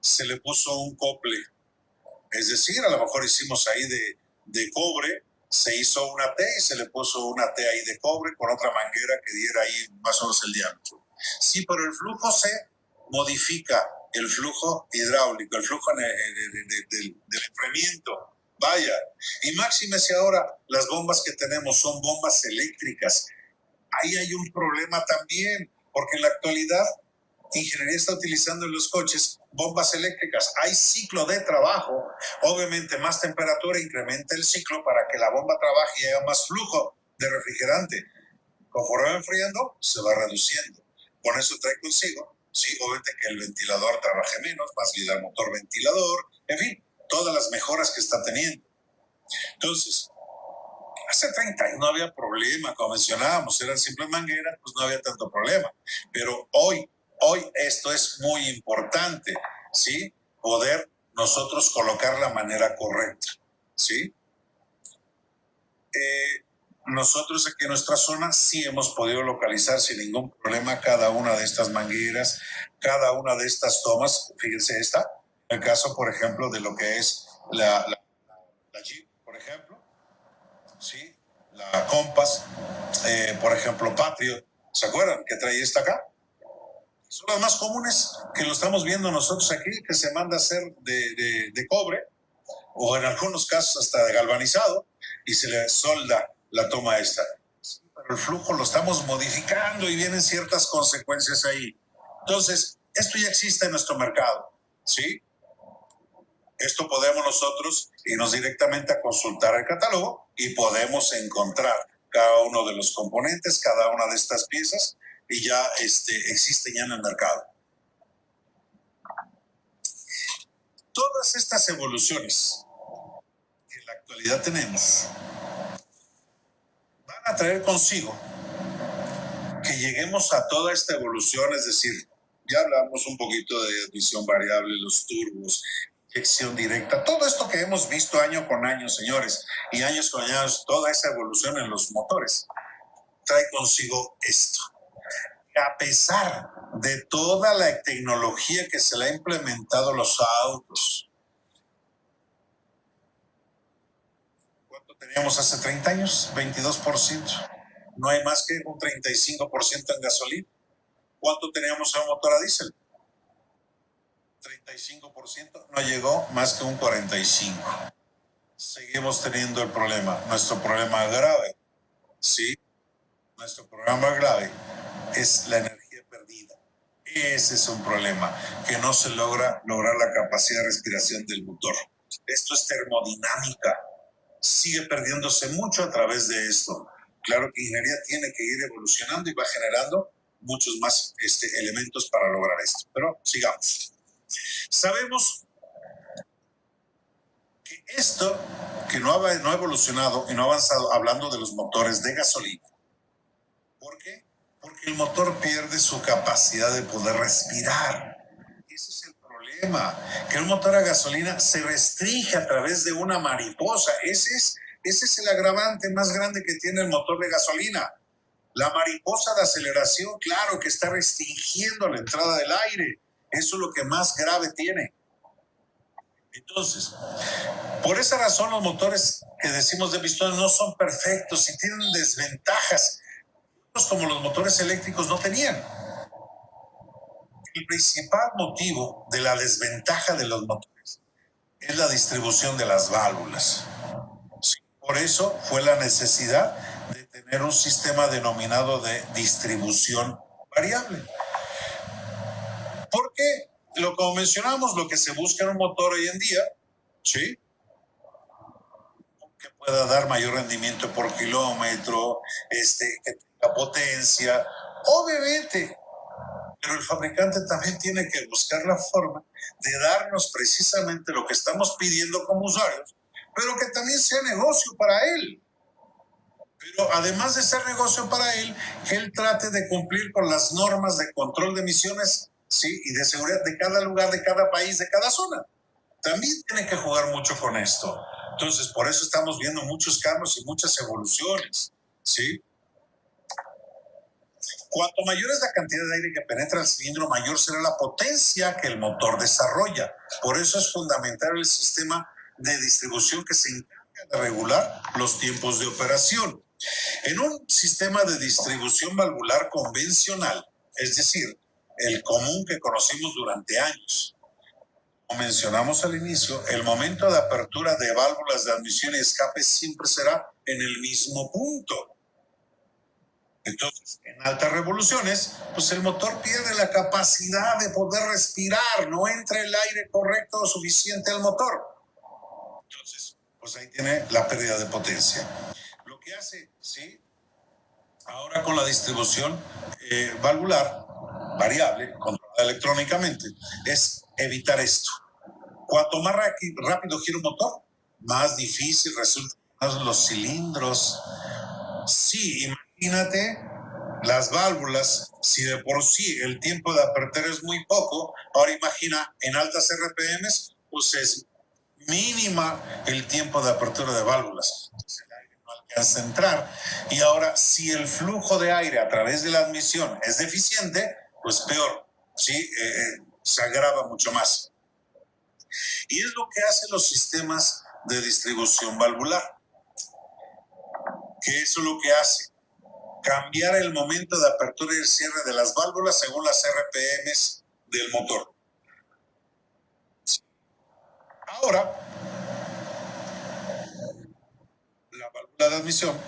Se le puso un cople, es decir, a lo mejor hicimos ahí de cobre, se hizo una T y se le puso una T ahí de cobre con otra manguera que diera ahí más o menos el diámetro. Sí, pero el flujo se modifica, el flujo hidráulico, el flujo del enfriamiento. Vaya, y máxime si ahora las bombas que tenemos son bombas eléctricas. Ahí hay un problema también, porque en la actualidad ingeniería está utilizando en los coches bombas eléctricas. Hay ciclo de trabajo. Obviamente más temperatura incrementa el ciclo para que la bomba trabaje y haya más flujo de refrigerante. Conforme va enfriando, se va reduciendo. Con eso trae consigo, sí, obviamente que el ventilador trabaje menos, más vida el motor ventilador, en fin, todas las mejoras que está teniendo. Entonces, hace 30 años no había problema, como mencionábamos, eran simples mangueras, pues no había tanto problema. Pero hoy esto es muy importante, ¿sí? Poder nosotros colocar la manera correcta, ¿sí? Nosotros aquí en nuestra zona sí hemos podido localizar sin ningún problema cada una de estas mangueras, cada una de estas tomas. Fíjense esta, el caso, por ejemplo, de lo que es la Jeep, por ejemplo, ¿sí? La Compass, por ejemplo, Patriot, ¿se acuerdan que traía esta acá? Son las más comunes que lo estamos viendo nosotros aquí, que se manda a hacer de cobre o en algunos casos hasta de galvanizado y se le solda la toma esta. Pero el flujo lo estamos modificando y vienen ciertas consecuencias ahí. Entonces, esto ya existe en nuestro mercado, ¿sí? Esto podemos nosotros irnos directamente a consultar el catálogo y podemos encontrar cada uno de los componentes, cada una de estas piezas y ya existe ya en el mercado. Todas estas evoluciones que en la actualidad tenemos van a traer consigo que lleguemos a toda esta evolución, es decir, ya hablamos un poquito de admisión variable, los turbos, inyección directa, todo esto que hemos visto año con año, señores, y años con años, toda esa evolución en los motores, trae consigo esto. A pesar de toda la tecnología que se le ha implementado a los autos, ¿cuánto teníamos hace 30 años? 22%. No hay más que un 35% en gasolina. ¿Cuánto teníamos en un motor a diésel? 35%, no llegó más que un 45%. Seguimos teniendo el problema, nuestro problema grave, ¿sí? Nuestro problema grave es la energía perdida. Ese es un problema, que no se lograr la capacidad de respiración del motor. Esto es termodinámica, sigue perdiéndose mucho a través de esto. Claro que ingeniería tiene que ir evolucionando y va generando muchos más elementos para lograr esto. Pero sigamos. Sabemos que esto, que no ha evolucionado y no ha avanzado, hablando de los motores de gasolina. ¿Por qué? Porque el motor pierde su capacidad de poder respirar. Ese es el problema, que un motor a gasolina se restringe a través de una mariposa. Ese es el agravante más grande que tiene el motor de gasolina. La mariposa de aceleración, claro que está restringiendo la entrada del aire. Eso es lo que más grave tiene. Entonces, por esa razón los motores que decimos de pistón no son perfectos y tienen desventajas, como los motores eléctricos no tenían. El principal motivo de la desventaja de los motores es la distribución de las válvulas. Por eso fue la necesidad de tener un sistema denominado de distribución variable. Porque, como mencionamos, lo que se busca en un motor hoy en día, ¿sí?, que pueda dar mayor rendimiento por kilómetro, que tenga potencia, obviamente, pero el fabricante también tiene que buscar la forma de darnos precisamente lo que estamos pidiendo como usuarios, pero que también sea negocio para él. Pero además de ser negocio para él, que él trate de cumplir con las normas de control de emisiones, ¿sí?, y de seguridad de cada lugar, de cada país, de cada zona. También tiene que jugar mucho con esto. Entonces, por eso estamos viendo muchos cambios y muchas evoluciones, ¿sí? Cuanto mayor es la cantidad de aire que penetra el cilindro, mayor será la potencia que el motor desarrolla. Por eso es fundamental el sistema de distribución que se encarga de regular los tiempos de operación. En un sistema de distribución valvular convencional, es decir, el común que conocimos durante años, como mencionamos al inicio, el momento de apertura de válvulas de admisión y escape siempre será en el mismo punto. Entonces, en altas revoluciones, pues el motor pierde la capacidad de poder respirar, no entra el aire correcto o suficiente al motor. Entonces, pues ahí tiene la pérdida de potencia. Lo que hace, ¿sí?, ahora con la distribución valvular variable, controlada electrónicamente, es evitar esto. Cuanto más rápido gira un motor, más difícil resultan los cilindros. Sí, imagínate las válvulas, si de por sí el tiempo de apertura es muy poco, ahora imagina en altas RPMs, pues es mínima el tiempo de apertura de válvulas. Entonces el aire no alcanza a entrar. Y ahora, si el flujo de aire a través de la admisión es deficiente, pues peor, ¿sí? Se agrava mucho más. Y es lo que hacen los sistemas de distribución valvular, que eso es lo que hace, cambiar el momento de apertura y cierre de las válvulas según las RPMs del motor. Ahora, la válvula de admisión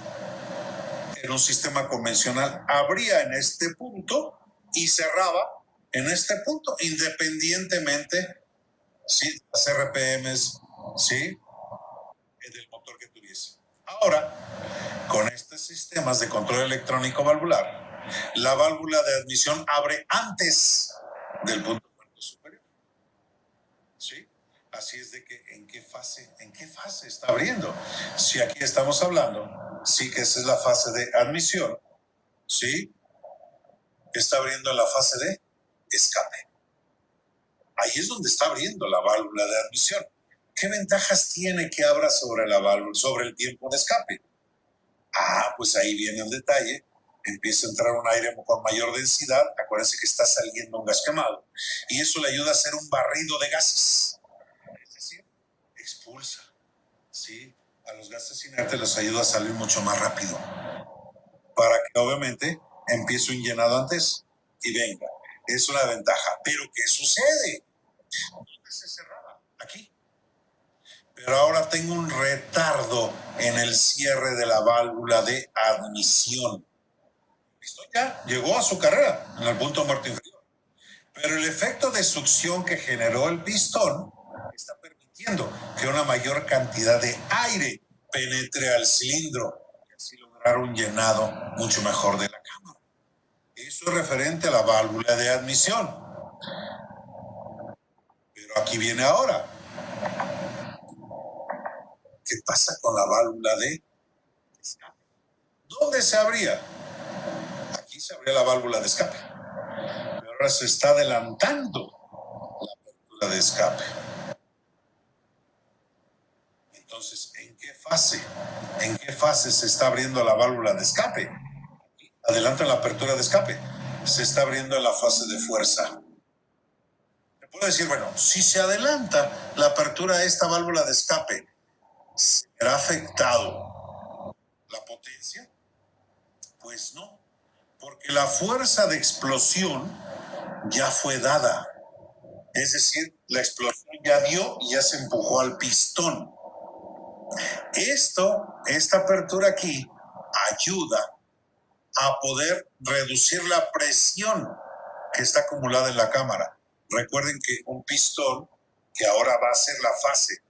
en un sistema convencional abría en este punto y cerraba en este punto, independientemente si las RPMs, ¿sí?, del motor que tuviese. Ahora, con estos sistemas de control electrónico valvular, la válvula de admisión abre antes del punto muerto superior. ¿Sí? Así es de que ¿en qué fase está abriendo? Si aquí estamos hablando, sí, que esa es la fase de admisión, ¿sí? Está abriendo la fase de escape. Ahí es donde está abriendo la válvula de admisión. ¿Qué ventajas tiene que abra sobre la válvula, sobre el tiempo de escape? Pues ahí viene el detalle. Empieza a entrar un aire con mayor densidad. Acuérdense que está saliendo un gas quemado. Y eso le ayuda a hacer un barrido de gases. Es decir, expulsa, ¿sí?, a los gases inertes, les ayuda a salir mucho más rápido. Para que obviamente empiece un llenado antes y venga. Es una ventaja. Pero ¿qué sucede? ¿Dónde se cerraba? Aquí. Pero ahora tengo un retardo en el cierre de la válvula de admisión. El pistón ya llegó a su carrera en el punto muerto inferior. Pero el efecto de succión que generó el pistón está permitiendo que una mayor cantidad de aire penetre al cilindro y así lograr un llenado mucho mejor de la cámara. Eso es referente a la válvula de admisión. Pero aquí viene ahora. ¿Qué pasa con la válvula de escape? ¿Dónde se abría? Aquí se abría la válvula de escape. Pero ahora se está adelantando la válvula de escape. Entonces, ¿en qué fase? ¿En qué fase se está abriendo la válvula de escape? Adelanta la apertura de escape. Se está abriendo en la fase de fuerza. Me puedo decir, bueno, si se adelanta la apertura de esta válvula de escape, ¿será afectado la potencia? Pues no, porque la fuerza de explosión ya fue dada. Es decir, la explosión ya dio y ya se empujó al pistón. Esta apertura aquí ayuda a poder reducir la presión que está acumulada en la cámara. Recuerden que un pistón, que ahora va a ser la fase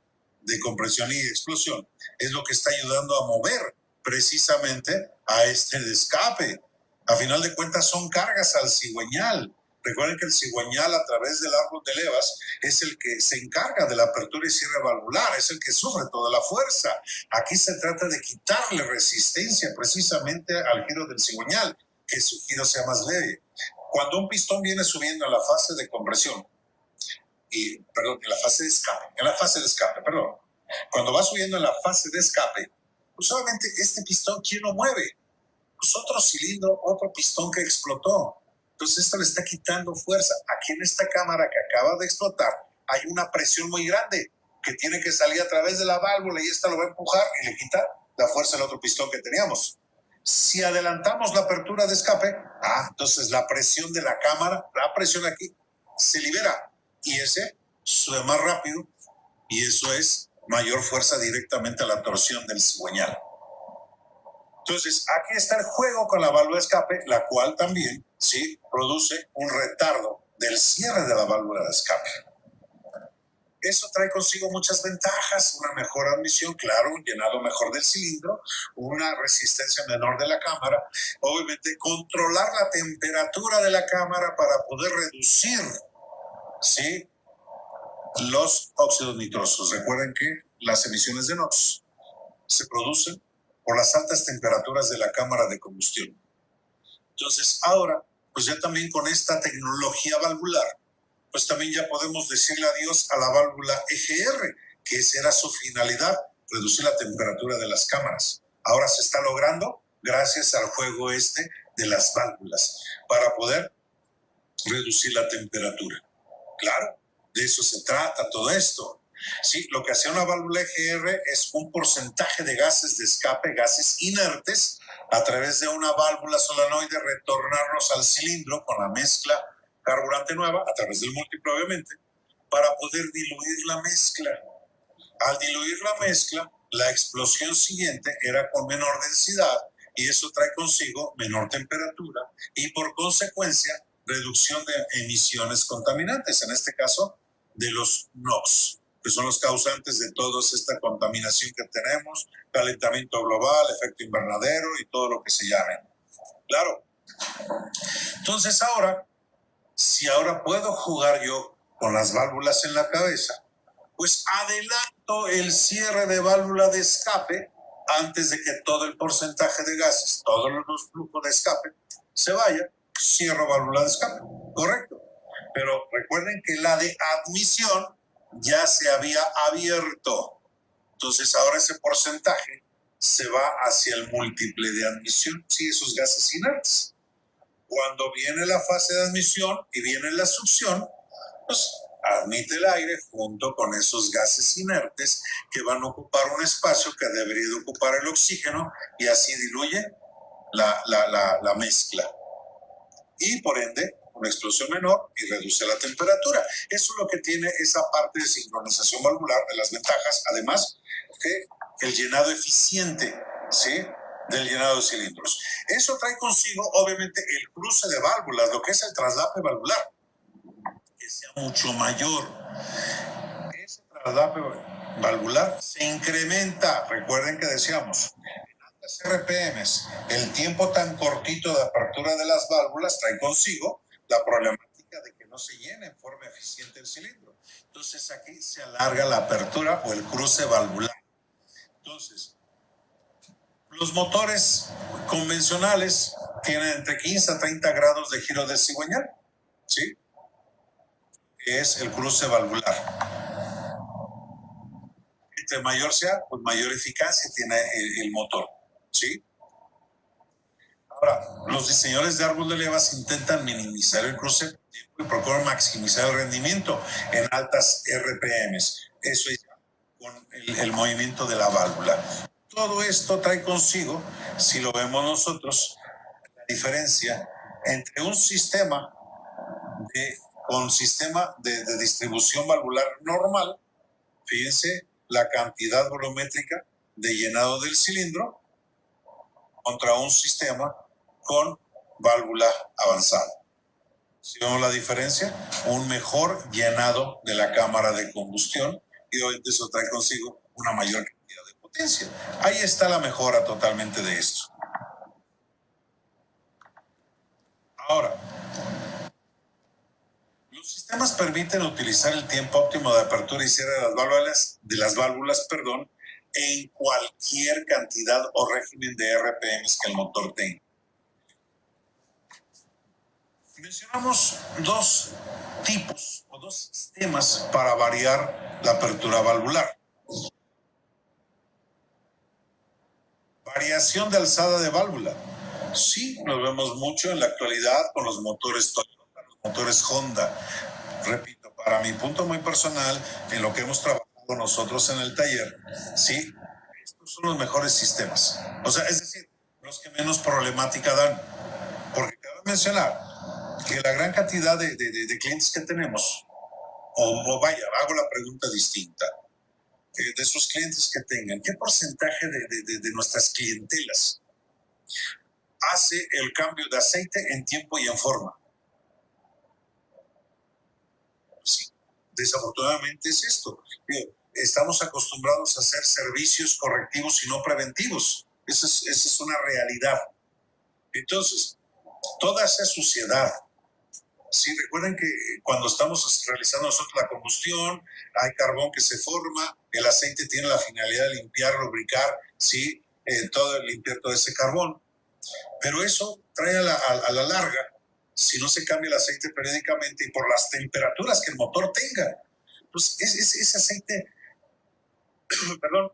de compresión y explosión, es lo que está ayudando a mover precisamente a este escape. A final de cuentas son cargas al cigüeñal. Recuerden que el cigüeñal, a través del árbol de levas, es el que se encarga de la apertura y cierre valvular, es el que sufre toda la fuerza. Aquí se trata de quitarle resistencia precisamente al giro del cigüeñal, que su giro sea más leve. Cuando un pistón viene subiendo en la fase de compresión, en la fase de escape, cuando va subiendo en la fase de escape, pues obviamente este pistón, ¿quién lo mueve? Pues otro cilindro, otro pistón que explotó. Entonces esto le está quitando fuerza. Aquí en esta cámara que acaba de explotar hay una presión muy grande que tiene que salir a través de la válvula y esta lo va a empujar y le quita la fuerza al otro pistón que teníamos. Si adelantamos la apertura de escape, entonces la presión de la cámara, la presión aquí, se libera y ese sube más rápido y eso es mayor fuerza directamente a la torsión del cigüeñal. Entonces, aquí está el juego con la válvula de escape, la cual también, sí, produce un retardo del cierre de la válvula de escape. Eso trae consigo muchas ventajas, una mejor admisión, claro, un llenado mejor del cilindro, una resistencia menor de la cámara, obviamente controlar la temperatura de la cámara para poder reducir, ¿sí?, los óxidos nitrosos. Recuerden que las emisiones de NOx se producen por las altas temperaturas de la cámara de combustión. Entonces, ahora, pues ya también con esta tecnología valvular, pues también ya podemos decirle adiós a la válvula EGR, que esa era su finalidad, reducir la temperatura de las cámaras. Ahora se está logrando gracias al juego de las válvulas, para poder reducir la temperatura. Claro, de eso se trata todo esto. Sí, lo que hacía una válvula EGR es un porcentaje de gases de escape, gases inertes, a través de una válvula solenoide retornarlos al cilindro con la mezcla carburante nueva, a través del múltiplo obviamente, para poder diluir la mezcla. Al diluir la mezcla, la explosión siguiente era con menor densidad y eso trae consigo menor temperatura y por consecuencia reducción de emisiones contaminantes, en este caso de los NOx, que son los causantes de toda esta contaminación que tenemos, calentamiento global, efecto invernadero y todo lo que se llame. Claro. Entonces si ahora puedo jugar yo con las válvulas en la cabeza, pues adelanto el cierre de válvula de escape antes de que todo el porcentaje de gases, todos los flujos de escape se vaya, cierro válvula de escape, correcto. Pero recuerden que la de admisión ya se había abierto. Entonces ahora ese porcentaje se va hacia el múltiple de admisión, sí, esos gases inertes. Cuando viene la fase de admisión y viene la succión, pues admite el aire junto con esos gases inertes que van a ocupar un espacio que debería de ocupar el oxígeno y así diluye la mezcla. Y por ende, una explosión menor y reduce la temperatura. Eso es lo que tiene esa parte de sincronización valvular, de las ventajas, además que el llenado eficiente, ¿sí?, del llenado de cilindros. Eso trae consigo, obviamente, el cruce de válvulas, lo que es el traslape valvular, que sea mucho mayor. Ese traslape valvular se incrementa, recuerden que decíamos, RPMs, el tiempo tan cortito de apertura de las válvulas trae consigo la problemática de que no se llene en forma eficiente el cilindro. Entonces aquí se alarga la apertura o el cruce valvular. Entonces, los motores convencionales tienen entre 15 a 30 grados de giro de cigüeñal, ¿sí? Que es el cruce valvular. Entre mayor sea, pues mayor eficacia tiene el motor, ¿sí? Ahora, los diseñadores de árbol de levas intentan minimizar el cruce y procuran maximizar el rendimiento en altas RPMs. Eso es con el movimiento de la válvula. Todo esto trae consigo, si lo vemos nosotros, la diferencia entre un sistema con sistema de distribución valvular normal, fíjense la cantidad volumétrica de llenado del cilindro, contra un sistema con válvula avanzada. Si vemos la diferencia, un mejor llenado de la cámara de combustión y obviamente eso trae consigo una mayor cantidad de potencia. Ahí está la mejora totalmente de esto. Ahora, los sistemas permiten utilizar el tiempo óptimo de apertura y cierre de las válvulas, en cualquier cantidad o régimen de RPMs que el motor tenga. Mencionamos dos tipos o dos sistemas para variar la apertura valvular. Variación de alzada de válvula. Sí, lo vemos mucho en la actualidad con los motores Toyota, los motores Honda. Repito, para mi punto muy personal, en lo que hemos trabajado nosotros en el taller, sí, estos son los mejores sistemas. O sea, es decir, los que menos problemática dan. Porque cabe mencionar que la gran cantidad de clientes que tenemos, o vaya, hago la pregunta distinta, de esos clientes que tengan, ¿qué porcentaje de nuestras clientelas hace el cambio de aceite en tiempo y en forma? Sí, desafortunadamente es esto. Estamos acostumbrados a hacer servicios correctivos y no preventivos. Esa es una realidad. Entonces, toda esa suciedad. Sí, recuerden que cuando estamos realizando nosotros la combustión, hay carbón que se forma, el aceite tiene la finalidad de limpiar, lubricar, sí, limpiar todo ese carbón. Pero eso trae a la larga, si no se cambia el aceite periódicamente y por las temperaturas que el motor tenga, pues ese aceite, perdón,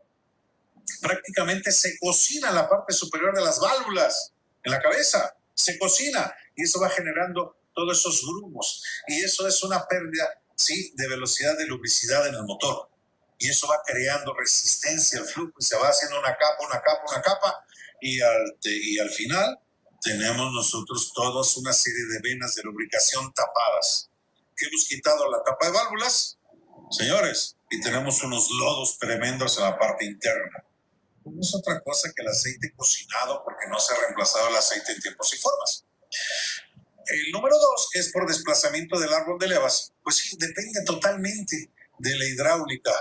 prácticamente se cocina en la parte superior de las válvulas, en la cabeza, se cocina y eso va generando todos esos grumos y eso es una pérdida, sí, de velocidad, de lubricidad en el motor. y eso va creando resistencia al flujo y se va haciendo una capa, una capa, una capa, y al final tenemos nosotros todos una serie de venas de lubricación tapadas. ¿Que hemos quitado la tapa de válvulas, señores? Y tenemos unos lodos tremendos en la parte interna. No es otra cosa que el aceite cocinado, porque no se ha reemplazado el aceite en tiempos y formas. El número 2 es por desplazamiento del árbol de levas. Pues sí, depende totalmente de la hidráulica,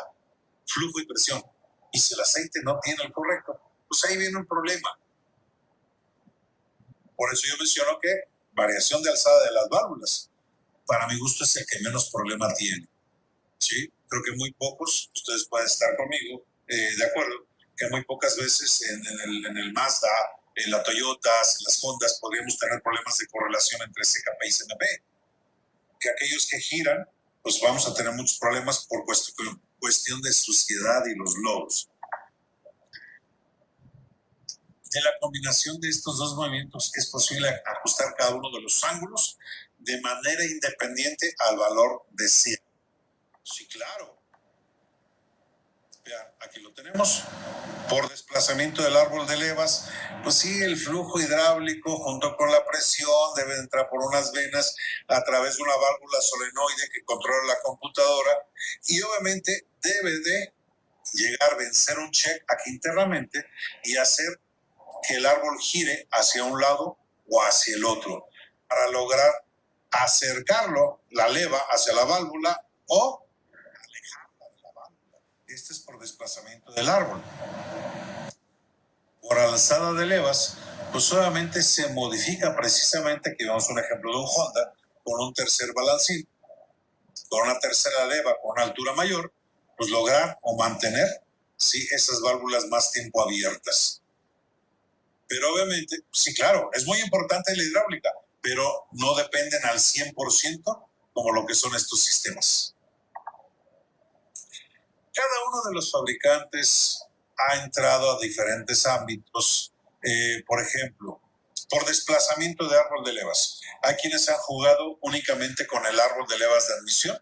flujo y presión. Y si el aceite no tiene el correcto, pues ahí viene un problema. Por eso yo menciono que variación de alzada de las válvulas, para mi gusto, es el que menos problema tiene. ¿Sí? Creo que muy pocos, ustedes pueden estar conmigo, de acuerdo, que muy pocas veces en el Mazda, en la Toyota, en las Hondas, podríamos tener problemas de correlación entre CKP y CNP. Que aquellos que giran, pues vamos a tener muchos problemas por cuestión de suciedad y los lodos. De la combinación de estos dos movimientos es posible ajustar cada uno de los ángulos de manera independiente al valor de 100. Sí, claro. Vean, aquí lo tenemos. Por desplazamiento del árbol de levas, pues sí, el flujo hidráulico junto con la presión debe entrar por unas venas a través de una válvula solenoide que controla la computadora y obviamente debe de llegar a vencer un check aquí internamente y hacer que el árbol gire hacia un lado o hacia el otro para lograr acercarlo, la leva, hacia la válvula o alejarla de la válvula. Este es por desplazamiento del árbol. Por alzada de levas, pues solamente se modifica precisamente, aquí vemos un ejemplo de un Honda, con un tercer balancín, con una tercera leva con una altura mayor, pues lograr o mantener, sí, esas válvulas más tiempo abiertas. Pero obviamente, sí, claro, es muy importante la hidráulica, pero no dependen al 100% como lo que son estos sistemas. Cada uno de los fabricantes ha entrado a diferentes ámbitos. Por ejemplo, por desplazamiento de árbol de levas. Hay quienes han jugado únicamente con el árbol de levas de admisión,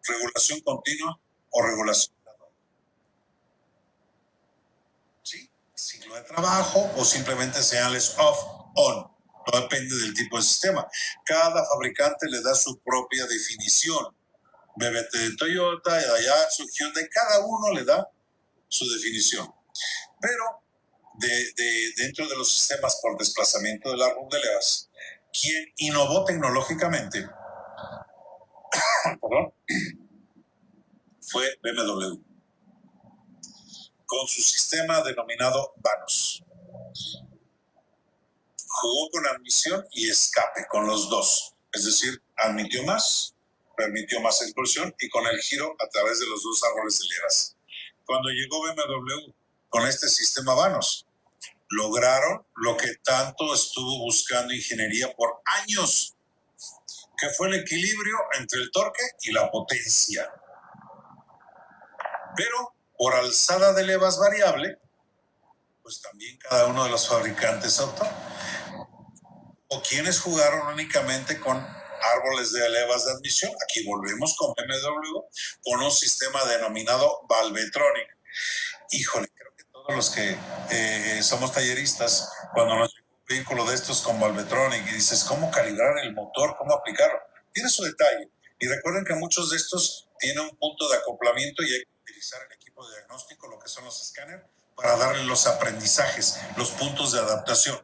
regulación continua o regulación. ¿Sí? Ciclo de trabajo o simplemente señales off-on. No depende del tipo de sistema. Cada fabricante le da su propia definición. BBT de Toyota, Daihatsu, Hyundai, cada uno le da su definición. Pero dentro de los sistemas por desplazamiento del árbol de levas, quien innovó tecnológicamente fue BMW, con su sistema denominado Vanos. Jugó con admisión y escape, con los dos. Es decir, admitió más, permitió más expulsión y con el giro a través de los dos árboles de levas. Cuando llegó BMW con este sistema Vanos, lograron lo que tanto estuvo buscando ingeniería por años, que fue el equilibrio entre el torque y la potencia. Pero por alzada de levas variable, pues también cada uno de los fabricantes optó. O quienes jugaron únicamente con árboles de levas de admisión. Aquí volvemos con BMW, con un sistema denominado Valvetronic. Híjole, creo que todos los que somos talleristas, cuando nos llega un vehículo de estos con Valvetronic y dices, ¿cómo calibrar el motor? ¿Cómo aplicarlo? Tiene su detalle. Y recuerden que muchos de estos tienen un punto de acoplamiento y hay que utilizar el equipo de diagnóstico, lo que son los escáneres, para darle los aprendizajes, los puntos de adaptación.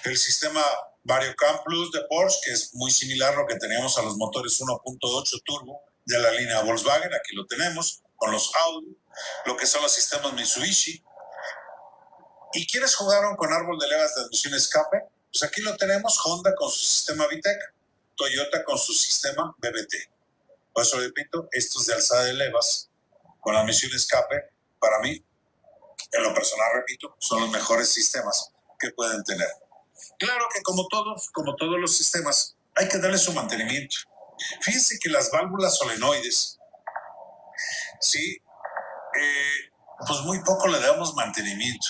El sistema VarioCam Plus de Porsche, que es muy similar a lo que teníamos a los motores 1.8 turbo de la línea Volkswagen, aquí lo tenemos, con los Audi, lo que son los sistemas Mitsubishi. ¿Y quiénes jugaron con árbol de levas de admisión escape? Pues aquí lo tenemos, Honda con su sistema VTEC, Toyota con su sistema BBT. Por eso repito, estos de alzada de levas con admisión escape, para mí, en lo personal, repito, son los mejores sistemas que pueden tener. Claro que como todos los sistemas, hay que darle su mantenimiento. Fíjense que las válvulas solenoides, sí, pues muy poco le damos mantenimiento.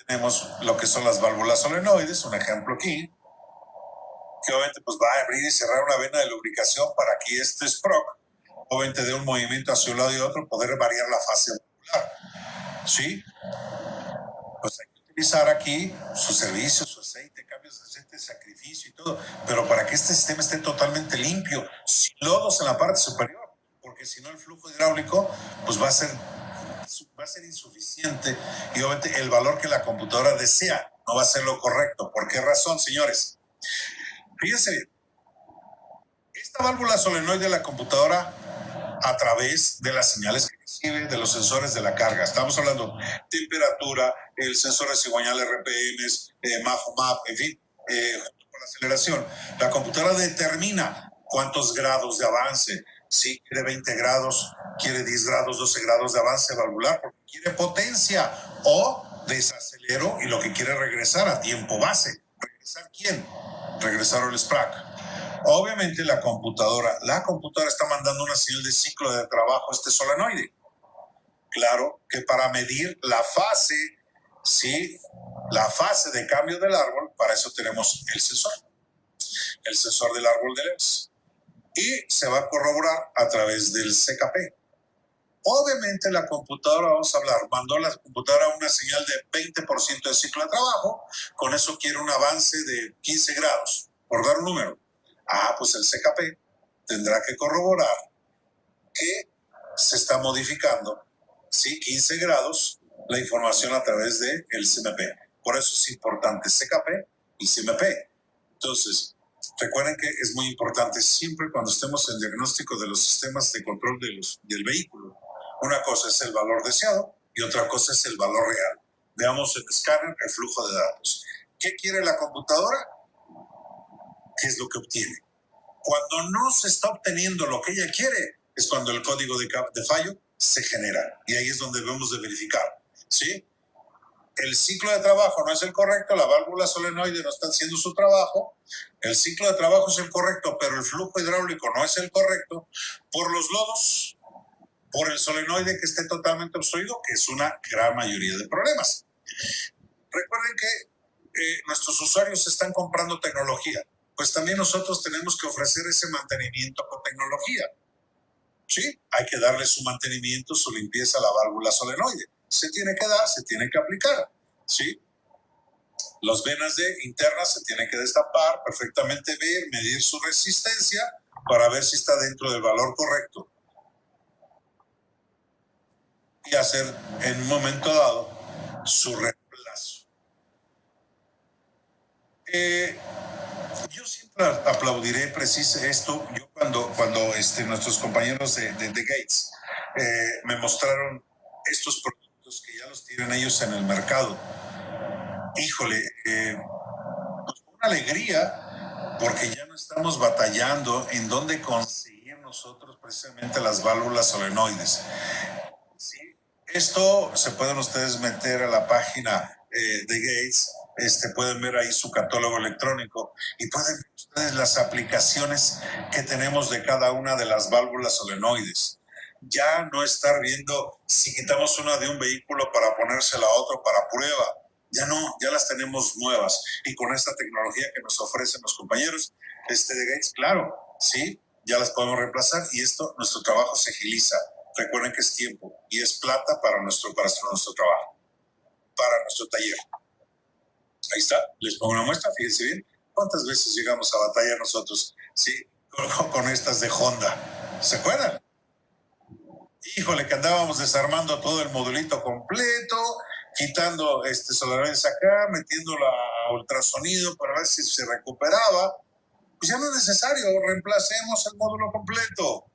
Tenemos lo que son las válvulas solenoides, un ejemplo aquí, que obviamente pues va a abrir y cerrar una vena de lubricación para aquí este sprock, obviamente de un movimiento hacia un lado y otro, poder variar la fase valvular. ¿Sí? Pues hay que utilizar aquí su servicio, su aceite, cambios de aceite, sacrificio y todo, pero para que este sistema esté totalmente limpio, sin lodos en la parte superior, porque si no el flujo hidráulico pues va a ser insuficiente y obviamente el valor que la computadora desea no va a ser lo correcto. ¿Por qué razón, señores? Fíjense bien, esta válvula solenoide de la computadora, a través de las señales que recibe de los sensores de la carga, estamos hablando temperatura, el sensor de cigüeñal RPMs, MAP, en fin, con la aceleración, la computadora determina cuántos grados de avance. Si quiere 20 grados, quiere 10 grados, 12 grados de avance valvular, porque quiere potencia, o desacelero y lo que quiere regresar a tiempo base. ¿Regresar quién? Regresar al SPRAC. Obviamente la computadora está mandando una señal de ciclo de trabajo a este solenoide. Claro que para medir la fase, ¿sí? La fase de cambio del árbol, para eso tenemos el sensor del árbol de Lenz. Y se va a corroborar a través del CKP. Obviamente la computadora, vamos a hablar, mandó a la computadora una señal de 20% de ciclo de trabajo, con eso quiere un avance de 15 grados, por dar un número. Pues el CKP tendrá que corroborar que se está modificando, ¿sí? 15 grados la información a través del CMP. Por eso es importante CKP y CMP. Entonces, recuerden que es muy importante siempre cuando estemos en diagnóstico de los sistemas de control del vehículo. Una cosa es el valor deseado y otra cosa es el valor real. Veamos el escáner, el flujo de datos. ¿Qué quiere la computadora? ¿Qué es lo que obtiene? Cuando no se está obteniendo lo que ella quiere, es cuando el código de fallo se genera. Y ahí es donde debemos de verificar. ¿Sí? El ciclo de trabajo no es el correcto, la válvula solenoide no está haciendo su trabajo, el ciclo de trabajo es el correcto, pero el flujo hidráulico no es el correcto, por los lodos, por el solenoide que esté totalmente obstruido, que es una gran mayoría de problemas. Recuerden que nuestros usuarios están comprando tecnología, pues también nosotros tenemos que ofrecer ese mantenimiento con tecnología. ¿Sí? Hay que darle su mantenimiento, su limpieza a la válvula solenoide. Se tiene que dar, se tiene que aplicar. ¿Sí? Las venas internas se tienen que destapar, perfectamente ver, medir su resistencia para ver si está dentro del valor correcto. Y hacer en un momento dado su reemplazo. Yo siempre aplaudiré preciso esto. Yo cuando nuestros compañeros de Gates me mostraron estos productos que ya los tienen ellos en el mercado, híjole, pues una alegría, porque ya no estamos batallando en dónde conseguir nosotros precisamente las válvulas solenoides. ¿Sí? Esto se pueden ustedes meter a la página de Gates, pueden ver ahí su catálogo electrónico y pueden ver ustedes las aplicaciones que tenemos de cada una de las válvulas solenoides. Ya no estar viendo si quitamos una de un vehículo para ponérsela a otro para prueba. Ya no, ya las tenemos nuevas. Y con esta tecnología que nos ofrecen los compañeros de Gates, claro, sí, ya las podemos reemplazar y nuestro trabajo se agiliza. Recuerden que es tiempo y es plata para nuestro trabajo, para nuestro taller. Ahí está, les pongo una muestra, fíjense bien. ¿Cuántas veces llegamos a batallar nosotros? Sí, con estas de Honda. ¿Se acuerdan? Híjole, que andábamos desarmando todo el modulito completo, quitando solenoides acá, metiéndolo a ultrasonido para ver si se recuperaba. Pues ya no es necesario, reemplacemos el módulo completo.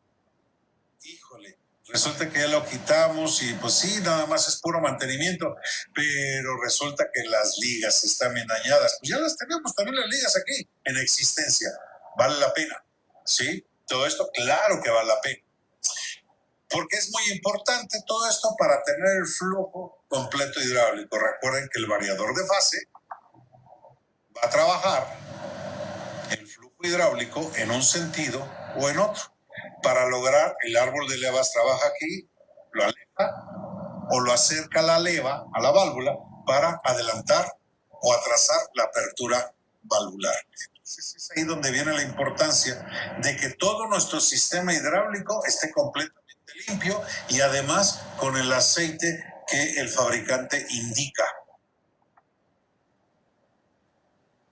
Híjole, resulta que ya lo quitamos y pues sí, nada más es puro mantenimiento, pero resulta que las ligas están bien dañadas. Pues ya las tenemos también las ligas aquí en existencia. ¿Vale la pena? ¿Sí? Todo esto, claro que vale la pena. Porque es muy importante todo esto para tener el flujo completo hidráulico. Recuerden que el variador de fase va a trabajar el flujo hidráulico en un sentido o en otro. Para lograr, el árbol de levas trabaja aquí, lo aleja o lo acerca a la leva, a la válvula, para adelantar o atrasar la apertura valvular. Es ahí donde viene la importancia de que todo nuestro sistema hidráulico esté completamente limpio y además con el aceite que el fabricante indica.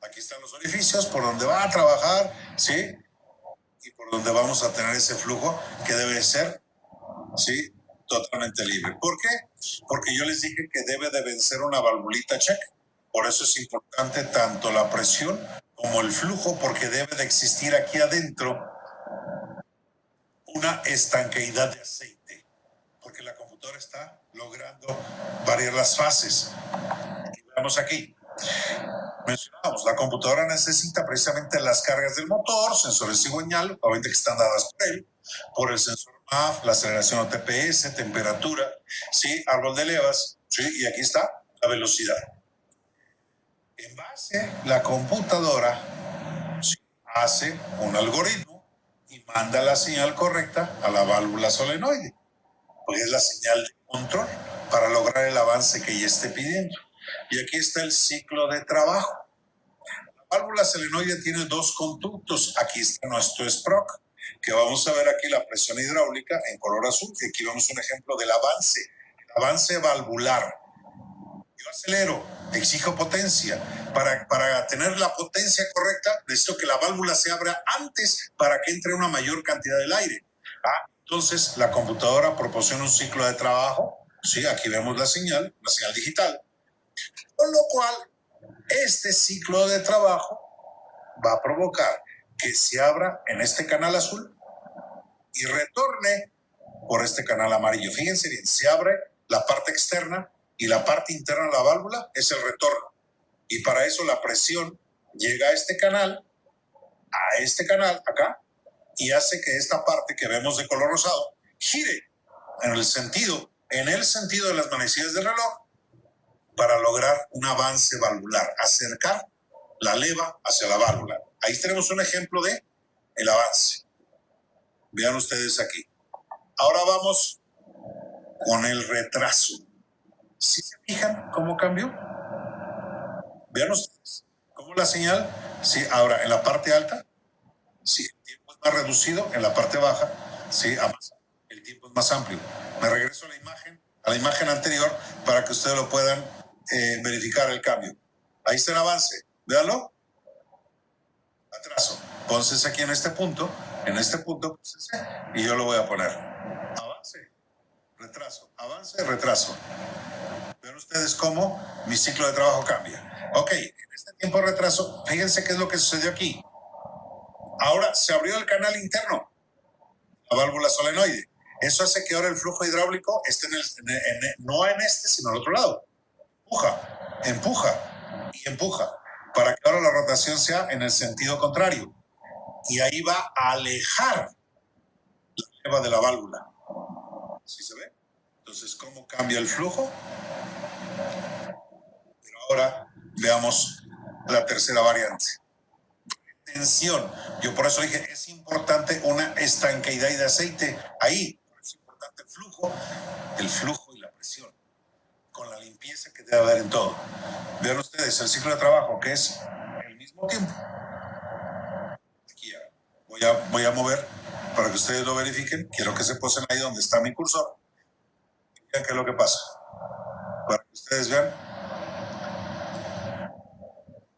Aquí están los orificios por donde va a trabajar, ¿sí? Y por donde vamos a tener ese flujo que debe ser, ¿sí? Totalmente libre. ¿Por qué? Porque yo les dije que debe de vencer una valvulita check. Por eso es importante tanto la presión como el flujo, porque debe de existir aquí adentro una estanqueidad de aceite, porque la computadora está logrando variar las fases. Y veamos aquí. Mencionamos, la computadora necesita precisamente las cargas del motor, sensores cigüeñal, obviamente que están dadas por él, por el sensor MAF, la aceleración OTPS, temperatura, ¿sí? Árbol de levas, ¿sí? Y aquí está la velocidad. En base, la computadora, ¿sí?, hace un algoritmo y manda la señal correcta a la válvula solenoide, porque es la señal de control para lograr el avance que ella esté pidiendo. Y aquí está el ciclo de trabajo. La válvula solenoide tiene dos conductos. Aquí está nuestro sprock, que vamos a ver aquí la presión hidráulica en color azul. Y aquí vemos un ejemplo del avance valvular. Yo acelero, exijo potencia. Para tener la potencia correcta, necesito que la válvula se abra antes para que entre una mayor cantidad del aire. Entonces, la computadora proporciona un ciclo de trabajo. Sí, aquí vemos la señal digital. Con lo cual, este ciclo de trabajo va a provocar que se abra en este canal azul y retorne por este canal amarillo. Fíjense bien, se abre la parte externa y la parte interna de la válvula es el retorno. Y para eso la presión llega a este canal acá, y hace que esta parte que vemos de color rosado gire en el sentido de las manecillas del reloj para lograr un avance valvular, acercar la leva hacia la válvula. Ahí tenemos un ejemplo de el avance. Vean ustedes aquí. Ahora vamos con el retraso. ¿Sí se fijan cómo cambió? Vean ustedes cómo la señal, sí, ahora en la parte alta, sí, el tiempo es más reducido, en la parte baja, sí, el tiempo es más amplio. Me regreso a la imagen anterior para que ustedes lo puedan verificar el cambio. Ahí está el avance, véanlo. Atraso. Entonces aquí en este punto, y yo lo voy a poner. Avance, retraso, avance, retraso. Ven ustedes cómo mi ciclo de trabajo cambia. Ok, en este tiempo de retraso, fíjense qué es lo que sucedió aquí. Ahora se abrió el canal interno, la válvula solenoide. Eso hace que ahora el flujo hidráulico esté no en este, sino al otro lado. Empuja y empuja, para que ahora la rotación sea en el sentido contrario. Y ahí va a alejar la leva de la válvula. ¿Sí se ve? Entonces, ¿cómo cambia el flujo? Pero ahora veamos la tercera variante. Tensión. Yo por eso dije, es importante una estanqueidad de aceite. Ahí es importante el flujo y la presión, con la limpieza que debe haber en todo. Vean ustedes el ciclo de trabajo, que es el mismo tiempo. Aquí ya voy a mover para que ustedes lo verifiquen. Quiero que se posen ahí donde está mi cursor. Vean qué es lo que pasa. Para que ustedes vean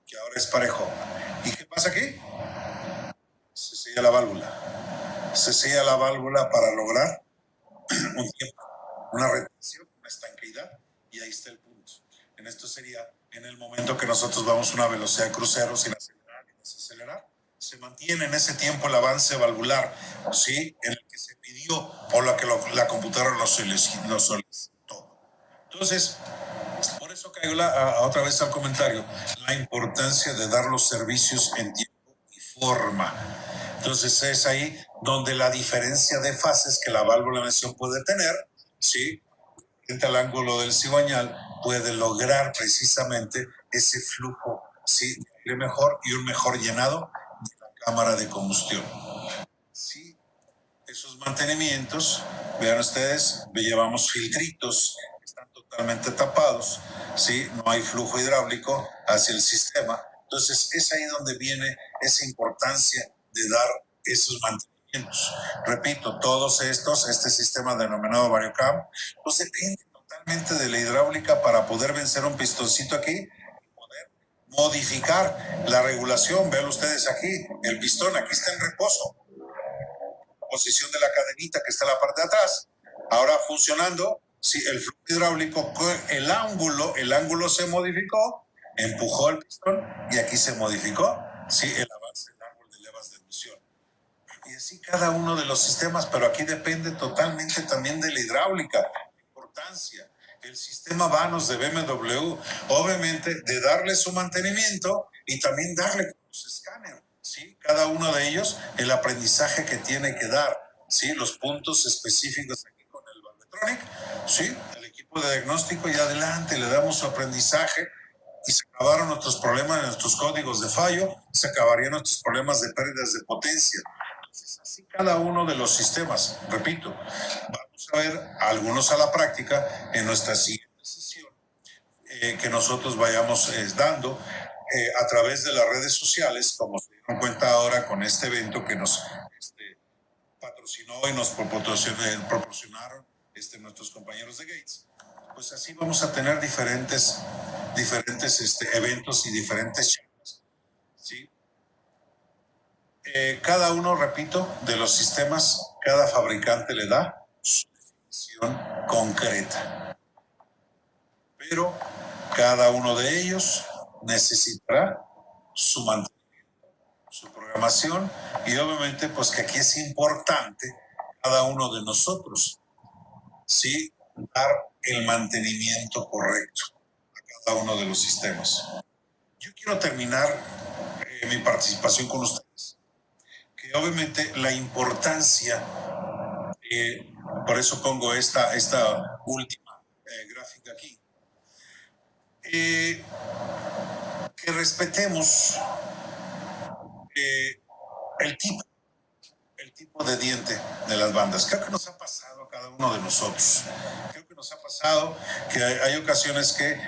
que ahora es parejo. ¿Y qué pasa aquí? Se sella la válvula. Se sella la válvula para lograr un tiempo, una retención, una estanqueidad, y ahí está el punto. En esto sería en el momento que nosotros vamos a una velocidad de crucero sin acelerar ni desacelerar, se mantiene en ese tiempo el avance valvular, ¿sí?, en el que se pidió o la que la computadora lo solicitó. Entonces, por eso caigo otra vez al comentario, la importancia de dar los servicios en tiempo y forma. Entonces es ahí donde la diferencia de fases que la válvula de emisión puede tener, ¿sí?, frente al ángulo del cigüeñal, puede lograr precisamente ese flujo, ¿sí?, de aire mejor y un mejor llenado de la cámara de combustión. Sí, esos mantenimientos, vean ustedes, llevamos filtritos, están totalmente tapados, ¿sí?, no hay flujo hidráulico hacia el sistema. Entonces, es ahí donde viene esa importancia de dar esos mantenimientos. Repito, todos estos, este sistema denominado VarioCam, pues depende totalmente de la hidráulica para poder vencer un pistoncito aquí, poder modificar la regulación. Vean ustedes aquí, el pistón aquí está en reposo, posición de la cadenita que está en la parte de atrás, ahora funcionando. Si el flujo hidráulico, el ángulo se modificó, empujó el pistón y aquí se modificó, sí, el avance del árbol de levas de emisión. Y así cada uno de los sistemas, pero aquí depende totalmente también de la hidráulica, la importancia. El sistema vanos de BMW, obviamente, de darle su mantenimiento y también darle los escáneres, ¿sí? Cada uno de ellos, el aprendizaje que tiene que dar, ¿sí? Los puntos específicos aquí con el Valvetronic, ¿sí? El equipo de diagnóstico y adelante, le damos su aprendizaje y se acabaron nuestros problemas, nuestros códigos de fallo, se acabarían nuestros problemas de pérdidas de potencia. Entonces, así cada uno de los sistemas, repito, vamos a ver algunos a la práctica en nuestra siguiente sesión que nosotros vayamos dando a través de las redes sociales, como se dieron cuenta ahora con este evento que nos patrocinó y nos proporcionaron nuestros compañeros de Gates. Pues así vamos a tener diferentes eventos y diferentes charlas, ¿sí? Cada uno, repito, de los sistemas, cada fabricante le da su definición concreta, pero cada uno de ellos necesitará su mantenimiento, su programación y obviamente pues que aquí es importante cada uno de nosotros, ¿sí? Dar el mantenimiento correcto a cada uno de los sistemas. Yo quiero terminar mi participación con ustedes, que obviamente la importancia, por eso pongo esta última gráfica aquí, que respetemos el tipo de diente de las bandas. Creo que nos ha pasado a cada uno de nosotros. Creo que nos ha pasado que hay ocasiones que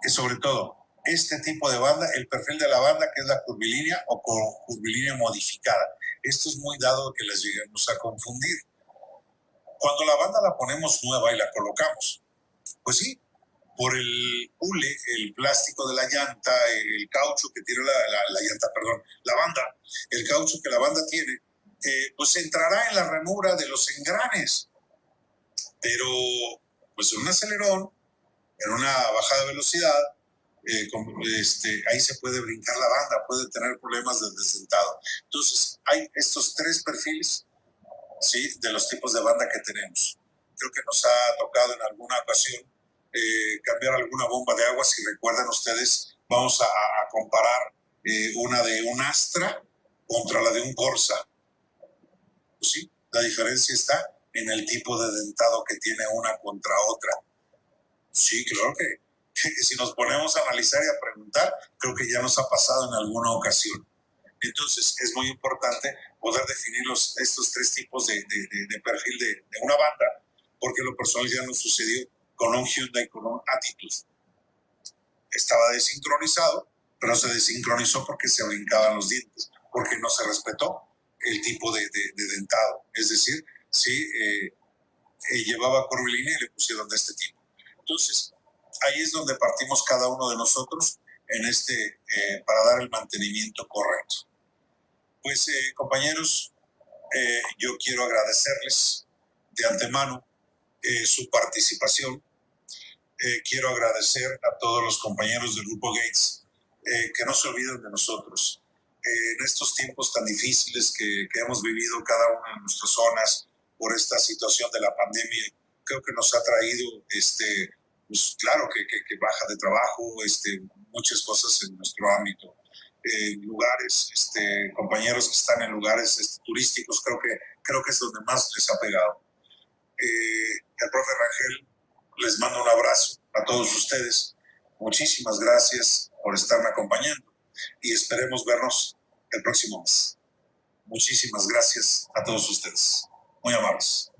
sobre todo, este tipo de banda, el perfil de la banda, que es la curvilínea o curvilínea modificada. Esto es muy dado que les lleguemos a confundir. Cuando la banda la ponemos nueva y la colocamos, pues sí, por el hule, el plástico de la llanta, el caucho que tiene la llanta, perdón, la banda, el caucho que la banda tiene, pues entrará en la ranura de los engranes. Pero, pues en un acelerón, en una bajada de velocidad, ahí se puede brincar la banda, puede tener problemas de desdentado. Entonces, hay estos tres perfiles, ¿sí? De los tipos de banda que tenemos. Creo que nos ha tocado en alguna ocasión cambiar alguna bomba de agua. Si recuerdan ustedes, vamos a comparar una de un Astra contra la de un Corsa. Pues sí, la diferencia está en el tipo de dentado que tiene una contra otra. Sí, claro que si nos ponemos a analizar y a preguntar, creo que ya nos ha pasado en alguna ocasión. Entonces, es muy importante poder definir estos tres tipos de perfil de una banda, porque lo personal ya nos sucedió con un Hyundai, con un Attitude. Estaba desincronizado, pero se desincronizó porque se brincaban los dientes, porque no se respetó el tipo de dentado. Es decir, sí, llevaba curvilínea y le pusieron de este tipo. Entonces, ahí es donde partimos cada uno de nosotros para dar el mantenimiento correcto. Pues, compañeros, yo quiero agradecerles de antemano su participación. Quiero agradecer a todos los compañeros del Grupo Gates que no se olviden de nosotros. En estos tiempos tan difíciles que hemos vivido cada una de nuestras zonas por esta situación de la pandemia, creo que nos ha traído, pues claro, que baja de trabajo, muchas cosas en nuestro ámbito. Lugares, compañeros que están en lugares turísticos, creo que es donde más les ha pegado. El profe Rangel, les mando un abrazo a todos ustedes. Muchísimas gracias por estarme acompañando y esperemos vernos el próximo mes. Muchísimas gracias a todos ustedes. Muy amables.